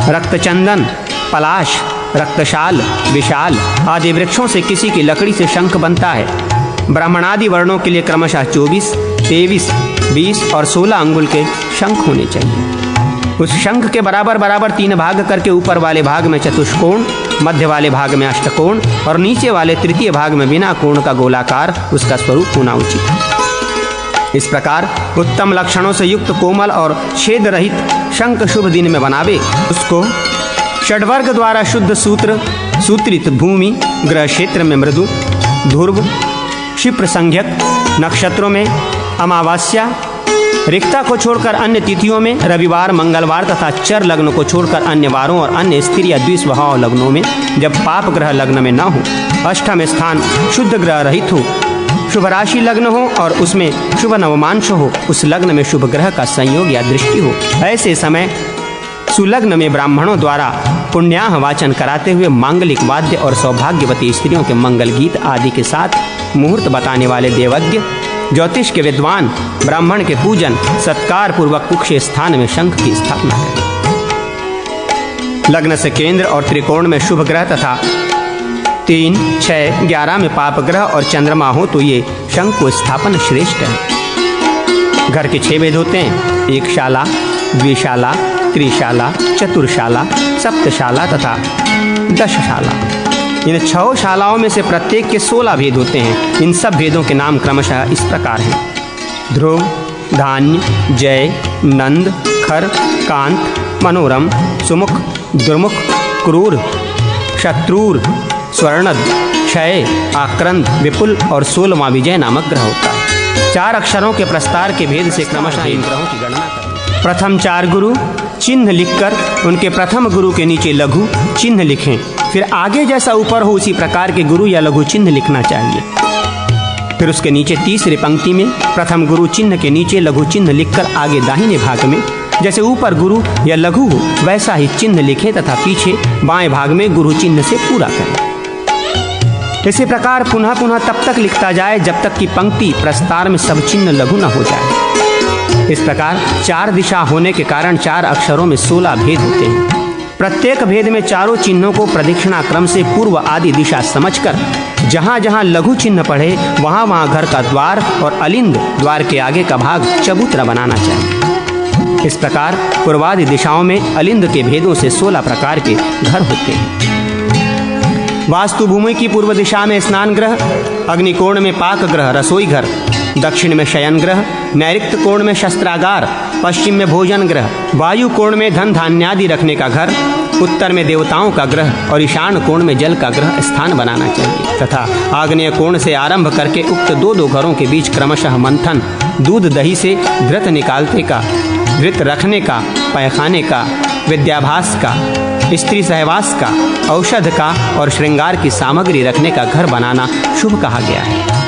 रक्तचंदन, पलाश, रक्तशाल, विशाल आदि वृक्षों से किसी की लकड़ी से शंख बनता है। ब्राह्मणादि वर्णों के लिए क्रमशः 24, 23, 20 और 16 अंगुल के शंख होने चाहिए। उस शंख के बराबर बराबर 3 भाग करके ऊपर वाले भाग में चतुष्कोण, मध्य वाले भाग में अष्टकोण और नीचे वाले तृतीय भाग में बिना कोण का गोलाकार उसका स्वरूप होना उचित है। इस प्रकार उत्तम लक्षणों से युक्त कोमल और छेद रहित शंख शुभ दिन में बनावे। उसको षड्वर्ग द्वारा शुद्ध सूत्रित भूमि, ग्रह क्षेत्र में मृदु, ध्रुव, क्षिप्र संज्ञक नक्षत्रों में अमावस्या, रिक्ता को छोड़कर अन्य तिथियों में रविवार, मंगलवार तथा चर लग्न को छोड़कर अन्य वारों और अन्य स्त्री या द्विस्वभाव लग्नों में जब पाप ग्रह लग्न में न हो, अष्टम स्थान शुद्ध ग्रह रहित हो, शुभ राशि लग्न हो और उसमें शुभ नवमांश हो, उस लग्न में शुभ ग्रह का संयोग या दृष्टि हो, ऐसे समय सुलग्न में ब्राह्मणों द्वारा पुण्याह वाचन कराते हुए मांगलिक वाद्य और सौभाग्यवती स्त्रियों के मंगल गीत आदि के साथ मुहूर्त बताने वाले देवज्ञ, ज्योतिष के विद्वान ब्राह्मण के पूजन सत्कार पूर्वक उक्त स्थान में शंख की स्थापना करें। लग्न से केंद्र और त्रिकोण में शुभ ग्रह तथा 3, 6, 11 में पाप ग्रह और चंद्रमा हो तो ये शंख को स्थापन श्रेष्ठ है। घर के 6 भेद होते हैं, एक शाला, द्विशाला, त्रिशाला, चतुर्शाला, सप्तशाला तथा दशशाला। इन 6 शालाओं में से प्रत्येक के 16 भेद होते हैं। इन सब भेदों के नाम क्रमशः इस प्रकार हैं: ध्रुव, धान्य, जय, नंद, खर, कांत, मनोरम, सुमुख, दुर्मुख, क्रूर, शत्रुर, स्वर्णद, क्षय, आक्रंद, विपुल और 16वां विजय नामक ग्रह होता है। 4 अक्षरों के प्रस्तार के भेद से क्रमशः इन ग्रहों की गणना करें। प्रथम 4 गुरु चिन्ह लिखकर उनके प्रथम गुरु के नीचे लघु चिन्ह लिखें। फिर आगे जैसा ऊपर हो उसी प्रकार के गुरु या लघु चिन्ह लिखना चाहिए। फिर उसके नीचे तीसरी पंक्ति में प्रथम गुरु चिन्ह के नीचे लघु चिन्ह लिखकर आगे दाहिने भाग में जैसे ऊपर गुरु या लघु हो वैसा ही चिन्ह लिखें तथा पीछे बाएं भाग में गुरु चिन्ह से पूरा करें। इसी प्रकार पुनः पुनः तब तक लिखता जाए जब तक कि पंक्ति प्रस्तार में सब चिन्ह लघु न हो जाए। इस प्रकार 4 दिशा होने के कारण 4 अक्षरों में 16 भेद होते हैं। प्रत्येक भेद में चारों चिन्हों को प्रदक्षिणा क्रम से पूर्व आदि दिशा समझकर जहाँ जहाँ लघु चिन्ह पड़े वहाँ वहाँ घर का द्वार और अलिंद द्वार के आगे का भाग चबूतरा बनाना चाहिए। इस प्रकार पूर्वादि दिशाओं में अलिंद के भेदों से 16 प्रकार के घर होते हैं। वास्तु भूमि की पूर्व दिशा में स्नान ग्रह, अग्निकोण में पाक ग्रह रसोई घर, दक्षिण में शयन ग्रह, नैऋत्य कोण में शस्त्रागार, पश्चिम में भोजन ग्रह, वायु कोण में धन धान्यादि रखने का घर, उत्तर में देवताओं का ग्रह और ईशान कोण में जल का ग्रह स्थान बनाना चाहिए तथा आग्नेय कोण से आरंभ करके उक्त 2 घरों के बीच क्रमशः मंथन, दूध दही से घृत निकालते का, घृत रखने का, पैखाने का, विद्याभास का, स्त्री सहवास का, औषध का और श्रृंगार की सामग्री रखने का घर बनाना शुभ कहा गया है।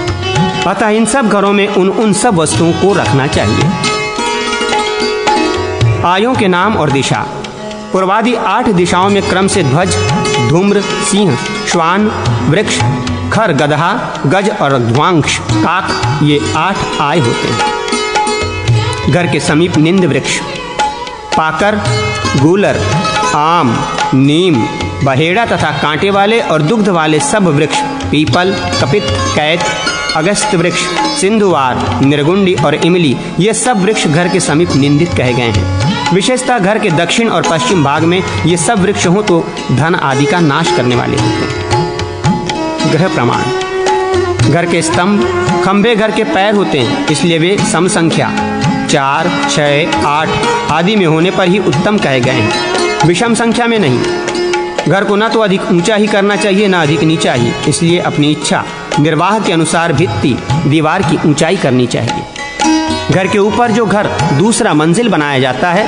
अतः इन सब घरों में उन सब वस्तुओं को रखना चाहिए। आयों के नाम और दिशा। पूर्वादि 8 दिशाओं में क्रम से ध्वज, धूम्र, सिंह, श्वान, वृक्ष, खर, गधा, गज और ध्वांश, काक ये 8 आय होते हैं। घर के समीप निंद वृक्ष, पाकर, गूलर, आम, नीम, बहेड़ा तथा कांटे वाले और दुग्ध वाले सब वृक्ष, पीपल, कपित, कैत, अगस्त वृक्ष, सिंधुवार, निर्गुंडी और इमली ये सब वृक्ष घर के समीप निंदित कहे गए हैं। विशेषतः घर के दक्षिण और पश्चिम भाग में ये सब वृक्ष हों तो धन आदि का नाश करने वाले होते हैं। ग्रह प्रमाण। घर के स्तंभ, खंभे घर के पैर होते हैं, इसलिए वे सम संख्या 4, 6, 8 आदि में होने पर ही उत्तम कहे गए हैं, विषम संख्या में नहीं। घर को न तो अधिक ऊंचा ही करना चाहिए न अधिक नीचा ही, इसलिए अपनी इच्छा निर्वाह के अनुसार भित्ति दीवार की ऊंचाई करनी चाहिए। घर के ऊपर जो घर दूसरा मंजिल बनाया जाता है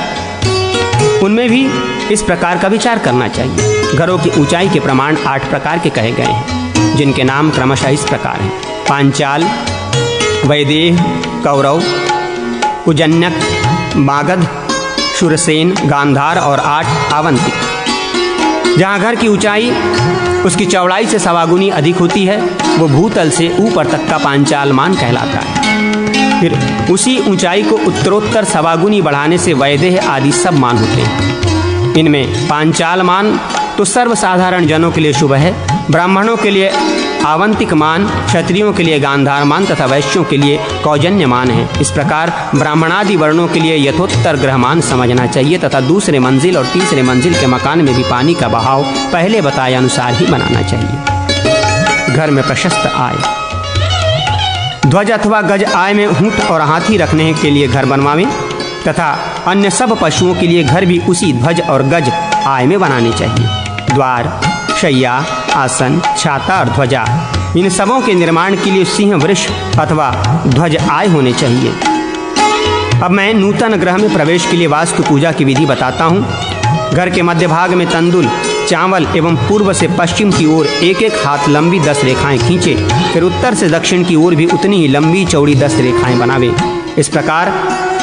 उनमें भी इस प्रकार का विचार करना चाहिए। घरों की ऊंचाई के प्रमाण 8 प्रकार के कहे गए हैं, जिनके नाम क्रमशः इस प्रकार हैं: पांचाल, वैदेह, कौरव, उजन्यक, मागध, शूरसेन, गांधार और 8 आवंतिक। जहाँ घर की ऊंचाई उसकी चौड़ाई से 1.25 गुनी अधिक होती है वो भूतल से ऊपर तक का पांचाल मान कहलाता है। फिर उसी ऊंचाई को उत्तरोत्तर सवागुनी बढ़ाने से वैदेह आदि सब मान होते हैं। इनमें पांचाल मान तो सर्वसाधारण जनों के लिए शुभ है, ब्राह्मणों के लिए आवंतिक मान, क्षत्रियों के लिए गांधार मान तथा वैश्यों के लिए कौजन्य मान है। इस प्रकार ब्राह्मणादि वर्णों के लिए यथोत्तर ग्रहमान समझना चाहिए तथा दूसरे मंजिल और तीसरे मंजिल के मकान में भी पानी का बहाव पहले बताए अनुसार ही बनाना चाहिए। घर में प्रशस्त आय, ध्वज अथवा गज आय में ऊंट और हाथी रखने के लिए घर बनवावें तथा अन्य सब पशुओं के लिए घर भी उसी ध्वज और गज आय में बनाने चाहिए। द्वार, शैया, आसन, छाता और ध्वजा, इन सबों के निर्माण के लिए सिंह वृष अथवा ध्वज आय होने चाहिए। अब मैं नूतन ग्रह में प्रवेश के लिए वास्तु पूजा की विधि बताता हूँ। घर के मध्य भाग में तंदुल, चावल एवं पूर्व से पश्चिम की ओर एक एक हाथ लंबी 10 रेखाएं खींचे, फिर उत्तर से दक्षिण की ओर भी उतनी ही लंबी चौड़ी 10 रेखाएं बनावे। इस प्रकार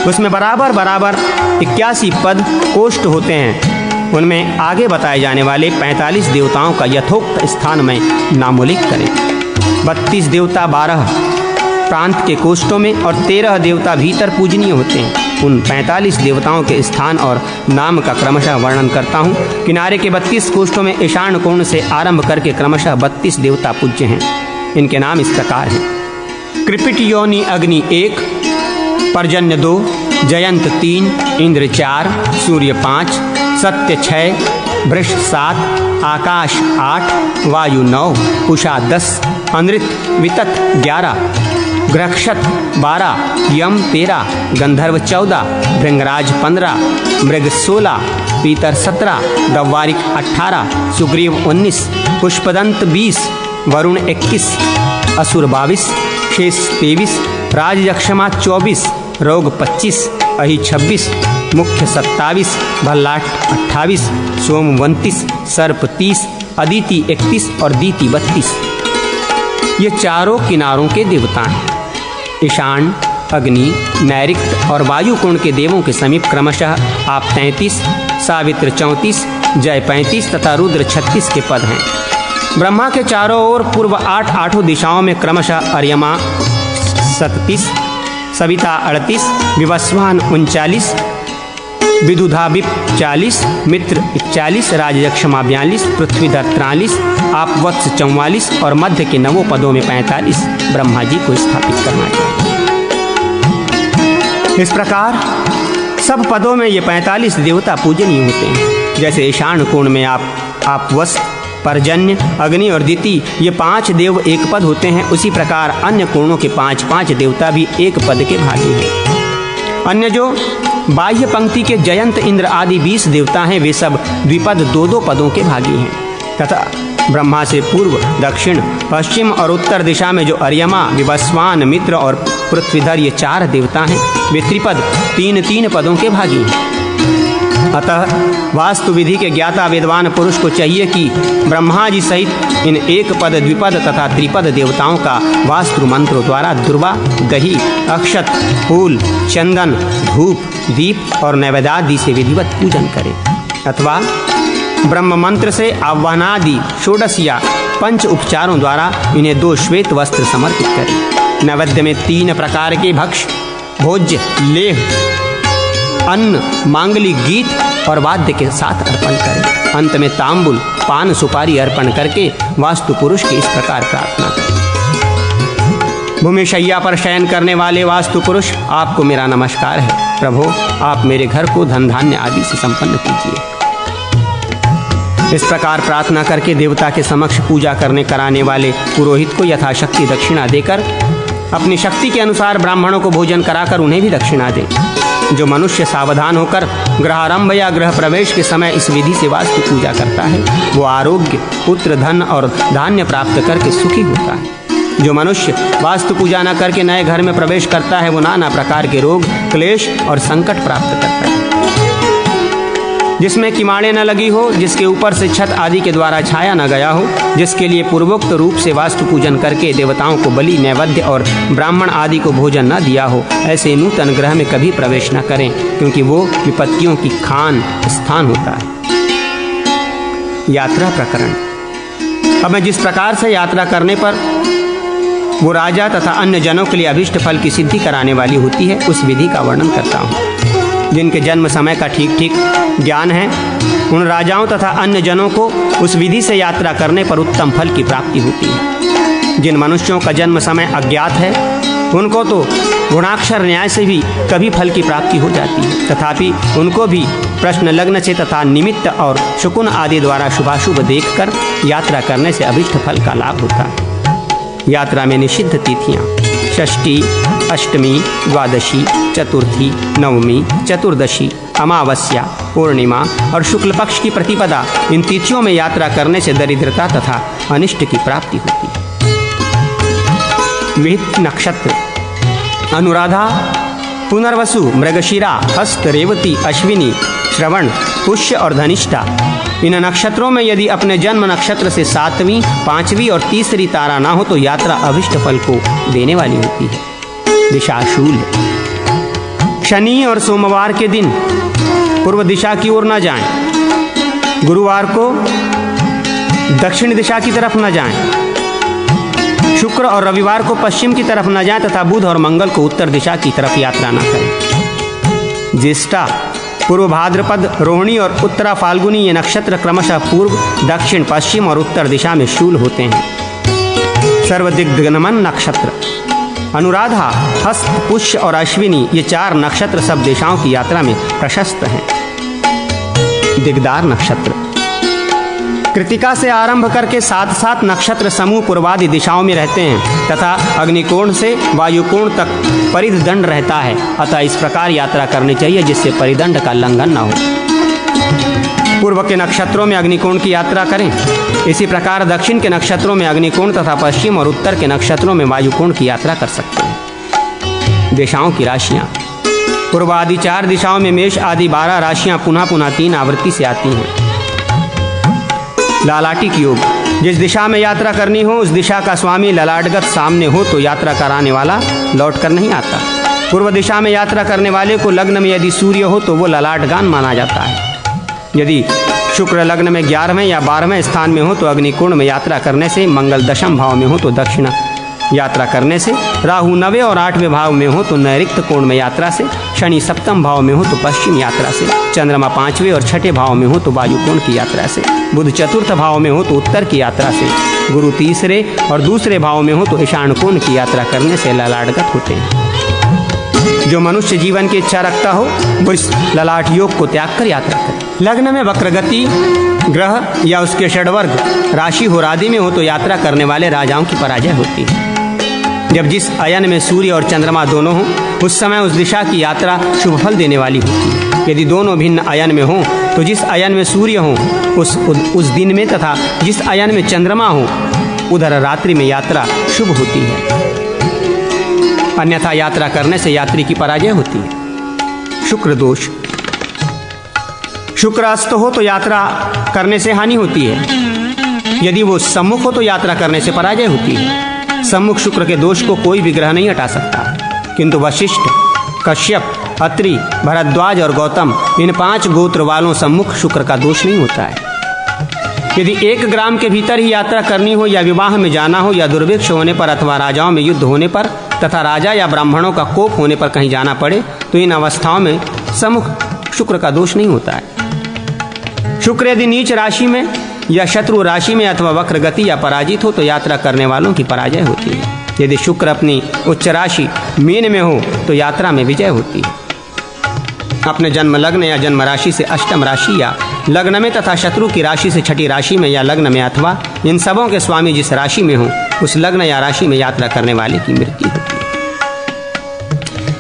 उसमें बराबर बराबर 81 पद कोष्ठ होते हैं। उनमें आगे बताए जाने वाले 45 देवताओं का यथोक्त स्थान में नामोल्लेख करें। 32 देवता 12 प्रांत के कोष्ठों में और 13 देवता भीतर पूजनीय होते हैं। उन 45 देवताओं के स्थान और नाम का क्रमशः वर्णन करता हूँ। किनारे के 32 कोष्ठों में ईशान कोण से आरंभ करके क्रमशः 32 देवता पूज्य हैं। इनके नाम इस प्रकार हैं। कृपिट योनि अग्नि 1, पर्जन्य 2, जयंत 3, इंद्र 4, सूर्य 5, सत्य 6, वृष 7, आकाश 8, वायु 9, उषा 10, अनृत वितत 11, ग्रक्षत 12, यम 13, गंधर्व 14, भृंगराज 15, मृग 16, पीतर 17, दव्वारिक 18, सुग्रीव 19, पुष्पदंत 20, वरुण 21, असुर 22, शेष 23, राजयक्षमा 24, रोग 25, अहि 26, मुख्य 27, भल्लाट 28, सोम 29, सर्प 30, अदिति 31 और दीति 32। ये चारों किनारों के देवता हैं। ईशान, अग्नि, नैऋत्य और वायु कोण के देवों के समीप क्रमशः आप 33, सावित्र 34, जय 35 तथा रुद्र 36 के पद हैं। ब्रह्मा के चारों ओर पूर्व 8 दिशाओं में क्रमशः अर्यमा 37, सविता 38, विवस्वान 39, विदुधाविप 40, मित्र 41, राजयक्षमा 42, पृथ्वीधर 43, आपवत्स 44 और मध्य के 9 पदों में 45 ब्रह्मा जी को स्थापित करना चाहिए। इस प्रकार सब पदों में ये 45 देवता पूजनीय होते हैं। जैसे ईशान कोण में आपवत्स, पर्जन्य, अग्नि और दिति ये 5 देव एक पद होते हैं, उसी प्रकार अन्य कोणों के 5-5 देवता भी एक पद के भागी हैं। अन्य जो बाह्य पंक्ति के जयंत, इंद्र आदि 20 देवता हैं, वे सब द्विपद 2-2 पदों के भागी हैं तथा ब्रह्मा से पूर्व, दक्षिण, पश्चिम और उत्तर दिशा में जो अर्यमा, विवस्वान, मित्र और पृथ्वीधर ये 4 देवता हैं, वे त्रिपद 3-3 पदों के भागी हैं। अतः वास्तु विधि के ज्ञाता विद्वान पुरुष को चाहिए कि ब्रह्मा जी सहित इन एक पद, द्विपद तथा त्रिपद देवताओं का वास्तु मंत्रों द्वारा दुर्वा, दही, अक्षत, फूल, चंदन, धूप, दीप और नैवेद्यादि से विधिवत पूजन करें अथवा ब्रह्म मंत्र से आह्वानादि षोडश या 5 उपचारों द्वारा इन्हें 2 श्वेत वस्त्र समर्पित करें। नैवेद्य में 3 प्रकार के भक्ष्य, भोज्य, लेह, अन्न, मांगलिक गीत और वाद्य के साथ अर्पण करें। अंत में तांबुल, पान, सुपारी अर्पण करके वास्तु पुरुष की इस प्रकार प्रार्थना करें। भूमि शैया पर शयन करने वाले वास्तु पुरुष, आपको मेरा नमस्कार है। प्रभु, आप मेरे घर को धन धान्य आदि से संपन्न कीजिए। इस प्रकार प्रार्थना करके देवता के समक्ष पूजा करने कराने वाले पुरोहित को यथाशक्ति दक्षिणा देकर अपनी शक्ति के अनुसार ब्राह्मणों को भोजन कराकर उन्हें भी दक्षिणा दें। जो मनुष्य सावधान होकर गृहारंभ या गृह प्रवेश के समय इस विधि से वास्तु पूजा करता है, वो आरोग्य, पुत्र, धन और धान्य प्राप्त करके सुखी होता है। जो मनुष्य वास्तु पूजा न करके नए घर में प्रवेश करता है, वो नाना प्रकार के रोग, क्लेश और संकट प्राप्त करता है। जिसमें किमाड़े न लगी हो, जिसके ऊपर से छत आदि के द्वारा छाया न गया हो, जिसके लिए पूर्वोक्त रूप से वास्तु पूजन करके देवताओं को बलि, नैवेद्य और ब्राह्मण आदि को भोजन न दिया हो, ऐसे नूतन ग्रह में कभी प्रवेश न करें, क्योंकि वो विपत्तियों की खान स्थान होता है। यात्रा प्रकरण। अब मैं जिस प्रकार से यात्रा करने पर वो राजा तथा अन्य जनों के लिए अभिष्ट फल की सिद्धि कराने वाली होती है, उस विधि का वर्णन करता हूँ। जिनके जन्म समय का ठीक ठीक ज्ञान है, उन राजाओं तथा अन्य जनों को उस विधि से यात्रा करने पर उत्तम फल की प्राप्ति होती है। जिन मनुष्यों का जन्म समय अज्ञात है, उनको तो गुणाक्षर न्याय से भी कभी फल की प्राप्ति हो जाती है, तथापि उनको भी प्रश्न लग्न से तथा निमित्त और शकुन आदि द्वारा शुभाशुभ देखकर यात्रा करने से अभिष्ट फल का लाभ होता है। यात्रा में निषिद्ध तिथियाँ षष्ठी, अष्टमी, द्वादशी, चतुर्थी, नवमी, चतुर्दशी, अमावस्या, पूर्णिमा और शुक्ल पक्ष की प्रतिपदा, इन तिथियों में यात्रा करने से दरिद्रता तथा अनिष्ट की प्राप्ति होती है। विहित नक्षत्र अनुराधा, पुनर्वसु, मृगशिरा, हस्त, रेवती, अश्विनी, श्रवण, पुष्य और धनिष्ठा, इन नक्षत्रों में यदि अपने जन्म नक्षत्र से 7वीं, 5वीं और तीसरी तारा ना हो तो यात्रा अभिष्ट फल को देने वाली होती है। दिशाशूल, शनि और सोमवार के दिन पूर्व दिशा की ओर न जाएं, गुरुवार को दक्षिण दिशा की तरफ न जाएं, शुक्र और रविवार को पश्चिम की तरफ न जाएं तथा बुध और मंगल को उत्तर दिशा की तरफ यात्रा न करें। ज्येष्ठा, पूर्व भाद्रपद, रोहिणी और उत्तरा फाल्गुनी, ये नक्षत्र क्रमशः पूर्व, दक्षिण, पश्चिम और उत्तर दिशा में शूल होते हैं। सर्वदिग्गमन नक्षत्र अनुराधा, हस्त, पुष्य और अश्विनी, ये 4 नक्षत्र सब दिशाओं की यात्रा में प्रशस्त हैं। दिग्दार नक्षत्र कृतिका से आरंभ करके 7 नक्षत्र समूह पूर्वादि दिशाओं में रहते हैं तथा अग्निकोण से वायुकोण तक परिध दंड रहता है, अतः इस प्रकार यात्रा करनी चाहिए जिससे परिदंड का लंघन न हो। पूर्व के नक्षत्रों में अग्निकोण की यात्रा करें, इसी प्रकार दक्षिण के नक्षत्रों में अग्निकोण तथा पश्चिम और उत्तर के नक्षत्रों में वायुकोण की यात्रा कर सकते हैं। दिशाओं की राशियाँ पूर्व आदि 4 दिशाओं में मेष आदि 12 राशियाँ पुनः पुनः 3 आवृत्ति से आती हैं। ललाटिक योग, जिस दिशा में यात्रा करनी हो उस दिशा का स्वामी ललाटगत सामने हो तो यात्रा कराने वाला लौट कर नहीं आता। पूर्व दिशा में यात्रा करने वाले को लग्न में यदि सूर्य हो तो वो ललाटगान माना जाता है। यदि शुक्र लग्न में 11वें या 12वें स्थान में हो तो अग्निकोण में यात्रा करने से, मंगल 10म भाव में हो तो दक्षिण यात्रा करने से, राहु 9वें और 8वें भाव में हो तो नैऋत्य कोण में यात्रा से, शनि 7म भाव में हो तो पश्चिम यात्रा से, चंद्रमा 5वें और 6ठे भाव में हो तो वायुकोण की यात्रा से, बुध 4th भाव में हो तो उत्तर की यात्रा से, गुरु 3रे और 2रे भाव में हो तो ईशान कोण की यात्रा करने से ललाटगत होते हैं। जो मनुष्य जीवन की इच्छा रखता हो वो इस ललाट योग को त्याग कर यात्रा करे। लग्न में वक्रगति ग्रह या उसके षड्वर्ग राशि हो आदि में हो तो यात्रा करने वाले राजाओं की पराजय होती है। जब जिस अयन में सूर्य और चंद्रमा दोनों हों उस समय उस दिशा की यात्रा शुभ फल देने वाली होती है। यदि दोनों भिन्न अयन में हों तो जिस अयन में सूर्य हो उस दिन में तथा जिस अयन में चंद्रमा हो उधर रात्रि में यात्रा शुभ होती है, अन्यथा यात्रा करने से यात्री की पराजय होती है। शुक्र दोष, शुक्र अस्त हो तो यात्रा करने से हानि होती है, यदि वो सम्मुख हो तो यात्रा करने से पराजय होती है। सम्मुख शुक्र के दोष को कोई भी ग्रह नहीं हटा सकता, किंतु वशिष्ठ, कश्यप, अत्रि, भरद्वाज और गौतम इन 5 गोत्र वालों सम्मुख शुक्र का दोष नहीं होता है। यदि 1 ग्राम के भीतर ही यात्रा करनी हो या विवाह में जाना हो या दुर्भिक्ष होने पर अथवा राजाओं में युद्ध होने पर तथा राजा या ब्राह्मणों का कोप होने पर कहीं जाना पड़े तो इन अवस्थाओं में सम्मुख शुक्र का दोष नहीं होता है। शुक्र यदि नीच राशि में या शत्रु राशि में अथवा वक्र गति या पराजित हो तो यात्रा करने वालों की पराजय होती है। यदि शुक्र अपनी उच्च राशि मीन में हो तो यात्रा में विजय होती है। अपने जन्म लग्न या जन्म राशि से अष्टम राशि या लग्न में तथा शत्रु की राशि से छठी राशि में या लग्न में अथवा इन सबों के स्वामी जिस राशि में हो उस लग्न या राशि में यात्रा करने वाले की मृत्यु होती है।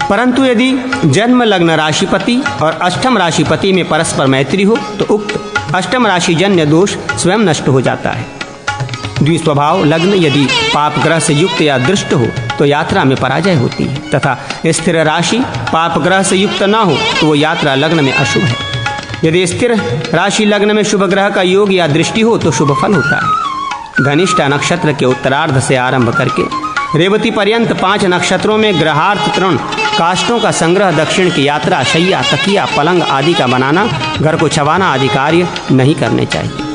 परंतु यदि जन्म लग्न राशिपति और अष्टम राशिपति में परस्पर मैत्री हो तो उक्त अष्टम राशि जन्य दोष स्वयं नष्ट हो जाता है। द्विस्वभाव लग्न यदि पाप ग्रह से युक्त या दृष्ट हो तो यात्रा में पराजय होती है तथा स्थिर राशि पाप ग्रह से युक्त न हो तो वो यात्रा लग्न में अशुभ है। यदि स्थिर राशि लग्न में शुभ ग्रह का योग या दृष्टि हो तो शुभ फल होता है। धनिष्ठा नक्षत्र के उत्तरार्ध से आरंभ करके रेवती पर्यंत 5 नक्षत्रों में ग्रहार्थ तृण काष्ठों का संग्रह, दक्षिण की यात्रा, शैया, तकिया, पलंग आदि का बनाना, घर को छवाना आदि कार्य नहीं करने चाहिए।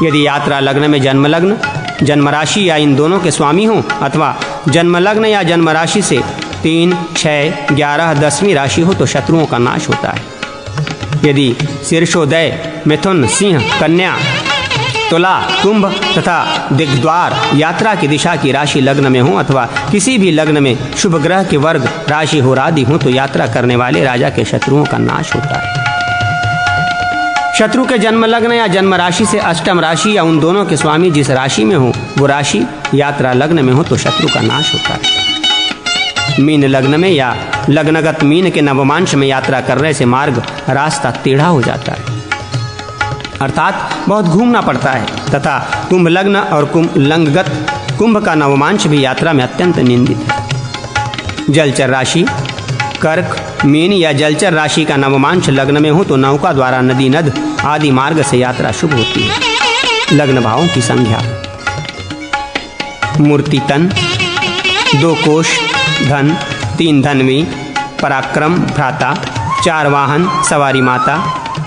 यदि यात्रा लग्न में जन्म लग्न जन्म राशि या इन दोनों के स्वामी हों अथवा जन्म लग्न या जन्म राशि से 3, 6, 11, 10वीं राशि हो तो शत्रुओं का नाश होता है। यदि शीर्षोदय मिथुन, सिंह, कन्या, तुला, कुंभ तथा दिग्द्वार यात्रा की दिशा की राशि लग्न में हो अथवा किसी भी लग्न में शुभ ग्रह के वर्ग राशि हो आदि हो तो यात्रा करने वाले राजा के शत्रुओं का नाश होता है। शत्रु के जन्म लग्न या जन्म राशि से अष्टम राशि या उन दोनों के स्वामी जिस राशि में हो वो राशि यात्रा लग्न में हो तो शत्रु का नाश होता है। मीन लग्न में या लग्नगत मीन के नवमांश में यात्रा करने से मार्ग रास्ता टेढ़ा हो जाता है, अर्थात बहुत घूमना पड़ता है, तथा कुंभ लग्न और लग्नगत कुंभ का नवमांश भी यात्रा में अत्यंत निंदित है। जलचर राशि कर्क, मीन या जलचर राशि का नवमांश लग्न में हो तो नौका द्वारा नदी, नद आदि मार्ग से यात्रा शुभ होती है। लग्न भावों की संख्या: मूर्ति तन, 2 कोश धन, 3 धनवी, पराक्रम भ्राता, 4 वाहन सवारी माता,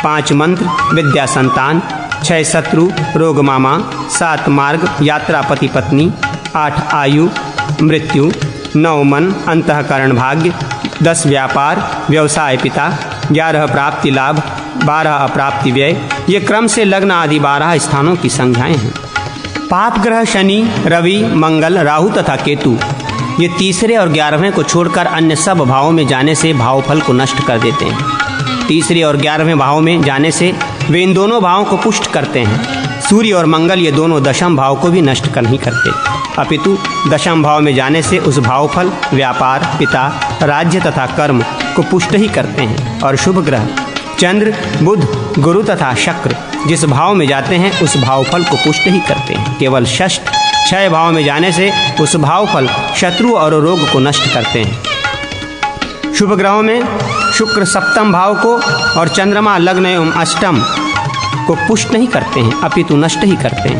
5 मंत्र विद्या संतान, 6 शत्रु रोग मामा, 7 मार्ग यात्रा पति पत्नी, 8 आयु मृत्यु, 9 मन अंतःकरण भाग्य, 10 व्यापार व्यवसाय पिता, 11 प्राप्ति लाभ, 12 अप्राप्ति व्यय। ये क्रम से लग्न आदि 12 स्थानों की संख्याएं हैं। पाप ग्रह शनि, रवि, मंगल, राहु तथा केतु ये तीसरे और 11वें को छोड़कर अन्य सब भावों में जाने से भावफल को नष्ट कर देते हैं। तीसरे और 11वें भाव में जाने से वे इन दोनों भावों को पुष्ट करते हैं। सूर्य और मंगल ये दोनों दशम भाव को भी नष्ट कर नहीं करते, अपितु दशम भाव में जाने से उस भावफल व्यापार पिता राज्य तथा कर्म को पुष्ट ही करते हैं। और शुभ ग्रह चंद्र, बुध, गुरु तथा शुक्र जिस भाव में जाते हैं उस भावफल को पुष्ट ही करते हैं। केवल षष्ठ 6 भाव में जाने से उस भावफल शत्रु और रोग को नष्ट करते हैं। शुभ ग्रहों में शुक्र सप्तम भाव को और चंद्रमा लग्न एवं अष्टम को पुष्ट नहीं करते हैं, अपितु नष्ट ही करते हैं।